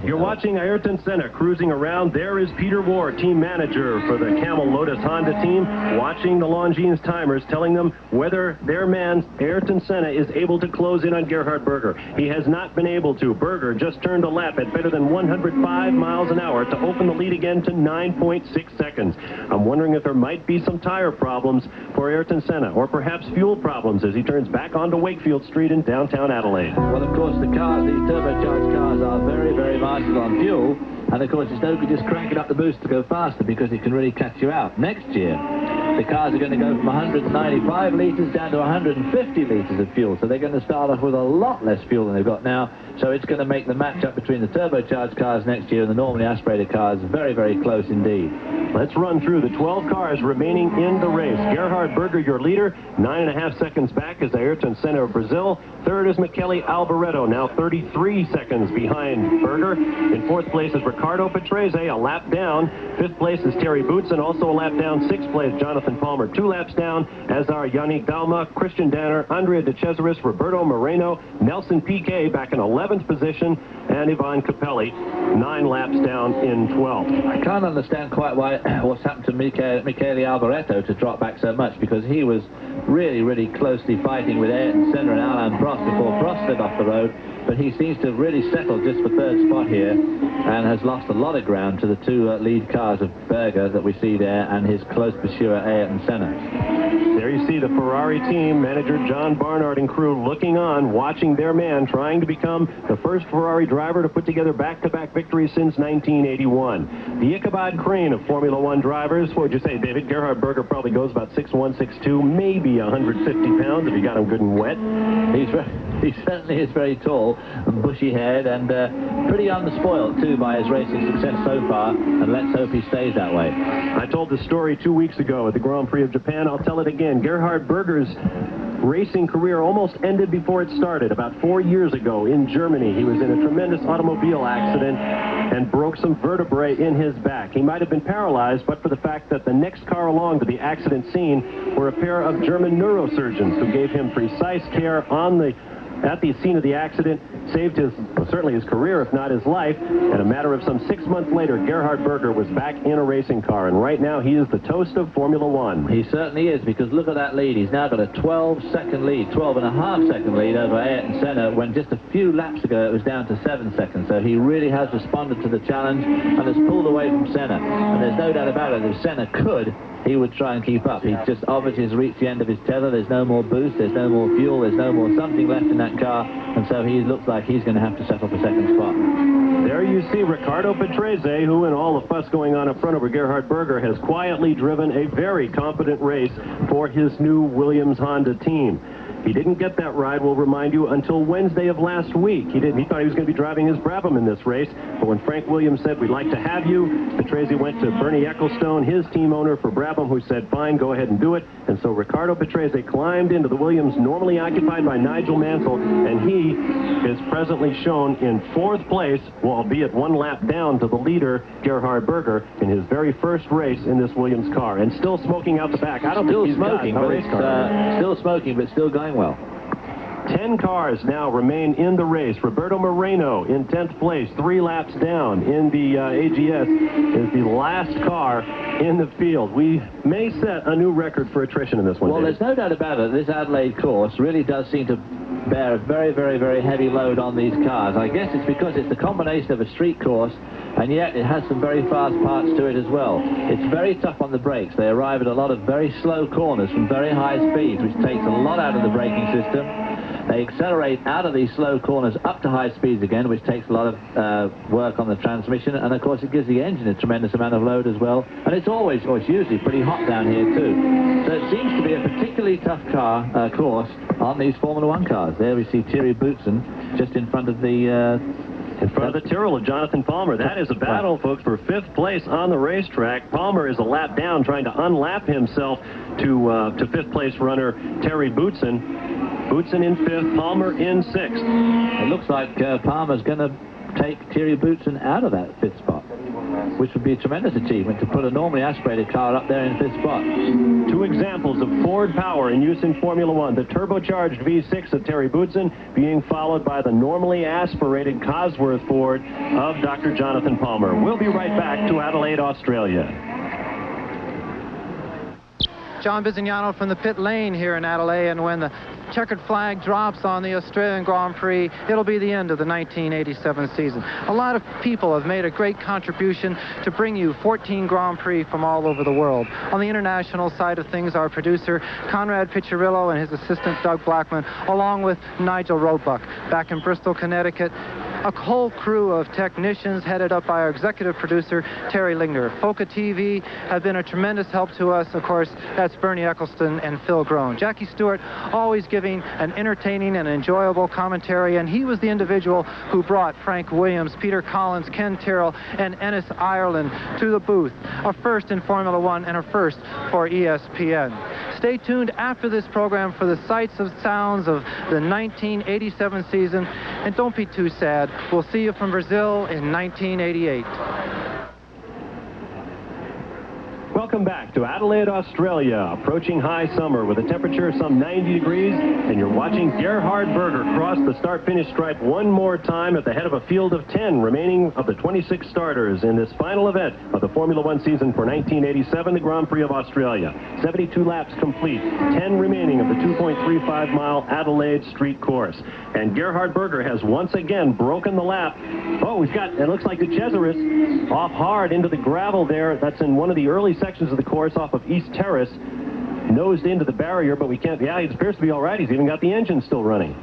Speaker 2: You're watching Ayrton Senna cruising around. There is Peter Ward, team manager for the Camel Lotus Honda team, watching the Longines timers, telling them whether their man, Ayrton Senna, is able to close in on Gerhard Berger. He has not been able to. Berger just turned a lap at better than 105 miles an hour to open the lead again to 9.6 seconds. I'm wondering if there might be some tire problems for Ayrton Senna, or perhaps fuel problems as he turns back onto Wakefield Street in downtown Adelaide.
Speaker 3: Well, of course, the cars, these turbocharged cars, are very, very marginal on fuel, and of course it's no good just cranking up the boost to go faster because it can really catch you out. Next year the cars are going to go from 195 litres down to 150 litres of fuel, so they're going to start off with a lot less fuel than they've got now, so it's going to make the matchup between the turbocharged cars next year and the normally aspirated cars very, very close indeed.
Speaker 2: Let's run through the 12 cars remaining in the race. Gerhard Berger, your leader, 9.5 seconds back is Ayrton Senna of Brazil. Third is Michele Alboreto, now 33 seconds behind Berger. In fourth place is Ricardo Patrese, a lap down. Fifth place is Thierry Boots, and also a lap down. Sixth place, Jonathan Palmer, 2 laps down, as are Yannick Dalma, Christian Danner, Andrea De Cesaris, Roberto Moreno, Nelson Piquet back in 11th position, and Ivan Capelli, 9 laps down in 12th.
Speaker 3: I can't understand quite what's happened to Michele Alboreto to drop back so much, because he was really, really closely fighting with Ayrton Senna and Alain Prost before Prost slid off the road, but he seems to have really settled just for third spot here and has lost a lot of ground to the 2 lead cars of Berger that we see there and his close pursuer Ayrton Senna.
Speaker 2: There you see the Ferrari team, manager John Barnard and crew looking on, watching their man trying to become the first Ferrari driver to put together back-to-back victories since 1981. The Ichabod Crane of Formula One drivers. What would you say, David? Gerhard Berger probably goes about 6'1", 6'2", maybe 150 pounds if you got him good and wet.
Speaker 3: He certainly is very tall and bushy-haired and pretty unspoiled too by his racing success so far, and let's hope he stays that way.
Speaker 2: I told the story 2 weeks ago at the Grand Prix of Japan. I'll tell it again. Gerhard Berger's racing career almost ended before it started. About 4 years ago in Germany, he was in a tremendous automobile accident and broke some vertebrae in his back. He might have been paralyzed, but for the fact that the next car along to the accident scene were a pair of German neurosurgeons who gave him precise care at the scene of the accident, saved certainly his career, if not his life. And a matter of some 6 months later, Gerhard Berger was back in a racing car, and right now he is the toast of Formula One.
Speaker 3: He certainly is, because look at that lead. He's now got a 12-second lead, 12.5-second lead over Ayrton Senna, when just a few laps ago it was down to 7 seconds. So he really has responded to the challenge and has pulled away from Senna. And there's no doubt about it, if Senna could, he would try and keep up. He just obviously has reached the end of his tether. There's no more boost, there's no more fuel, there's no more something left in that car, and so he looks like he's going to have to settle for second spot.
Speaker 2: There you see Ricardo Patrese, who in all the fuss going on up front over Gerhard Berger has quietly driven a very competent race for his new Williams Honda team. He didn't get that ride, we'll remind you, until Wednesday of last week. He thought he was going to be driving his Brabham in this race, but when Frank Williams said, "We'd like to have you," Patrese went to Bernie Ecclestone, his team owner for Brabham, who said, "Fine, go ahead and do it." And so Ricardo Patrese climbed into the Williams normally occupied by Nigel Mansell, and he is presently shown in 4th place, albeit 1 lap down to the leader, Gerhard Berger, in his very first race in this Williams car, and still smoking out the back. I don't think he's
Speaker 3: smoking,
Speaker 2: got a race car.
Speaker 3: Still smoking, but still going well.
Speaker 2: 10 cars now remain in the race. Roberto Moreno in 10th place, 3 laps down in the AGS, is the last car in the field. We may set a new record for attrition in this one.
Speaker 3: Well, there's no doubt about it. This Adelaide course really does seem to bear a very, very, very heavy load on these cars. I guess it's because it's the combination of a street course, and yet it has some very fast parts to it as well. It's very tough on the brakes. They arrive at a lot of very slow corners from very high speeds, which takes a lot out of the braking system. They accelerate out of these slow corners up to high speeds again, which takes a lot of work on the transmission, and of course it gives the engine a tremendous amount of load as well. And it's always, or it's usually pretty hot down here too. So it seems to be a particularly tough course on these Formula 1 cars. There we see Thierry Boutsen just in front of the
Speaker 2: in front of the Tyrrell of Jonathan Palmer. That is a battle, folks, for 5th place on the racetrack. Palmer is a lap down, trying to unlap himself to 5th place runner Terry Boutsen. Boutsen in 5th, Palmer in 6th.
Speaker 3: It looks like Palmer's going to take Thierry Boutsen out of that 5th spot, which would be a tremendous achievement to put a normally aspirated car up there in 5th spot.
Speaker 2: 2 examples of Ford power in use in Formula 1. The turbocharged V6 of Terry Boutsen being followed by the normally aspirated Cosworth Ford of Dr. Jonathan Palmer. We'll be right back to Adelaide, Australia.
Speaker 4: John Bizignano from the pit lane here in Adelaide, and when the checkered flag drops on the Australian Grand Prix, it'll be the end of the 1987 season. A lot of people have made a great contribution to bring you 14 Grand Prix from all over the world. On the international side of things, our producer Conrad Piccirillo and his assistant Doug Blackman, along with Nigel Roebuck. Back in Bristol, Connecticut, a whole crew of technicians headed up by our executive producer Terry Ligner. Foca TV have been a tremendous help to us. Of course, that's Bernie Ecclestone and Phil Groen. Jackie Stewart always giving an entertaining and enjoyable commentary, and he was the individual who brought Frank Williams, Peter Collins, Ken Tyrrell, and Ennis Ireland to the booth. A first in Formula 1 and a first for ESPN. Stay tuned after this program for the sights and sounds of the 1987 season, and don't be too sad. We'll see you from Brazil in 1988.
Speaker 2: Welcome back to Adelaide, Australia. Approaching high summer with a temperature of some 90 degrees, and you're watching Gerhard Berger cross the start-finish stripe one more time at the head of a field of 10 remaining of the 26 starters in this final event of the Formula 1 season for 1987, the Grand Prix of Australia. 72 laps complete, 10 remaining of the 2.35-mile Adelaide street course. And Gerhard Berger has once again broken the lap. Oh, we've got, it looks like the Cesaris off hard into the gravel there. That's in one of the early sections of the course off of East Terrace. Nosed into the barrier, but we can't, yeah, it appears to be all right. He's even got the engine still running.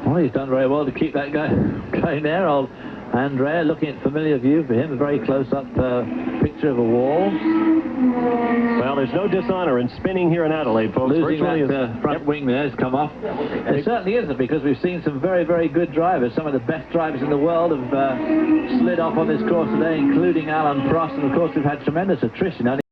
Speaker 3: Well, he's done very well to keep that guy going there. Old Andrea, looking at familiar view for him, a very close-up picture of a wall.
Speaker 2: Well, there's no dishonor in spinning here in Adelaide, folks.
Speaker 3: Losing that front wing there has come off. It certainly isn't, because we've seen some very, very good drivers. Some of the best drivers in the world have slid off on this course today, including Alan Prost, and of course we've had tremendous attrition.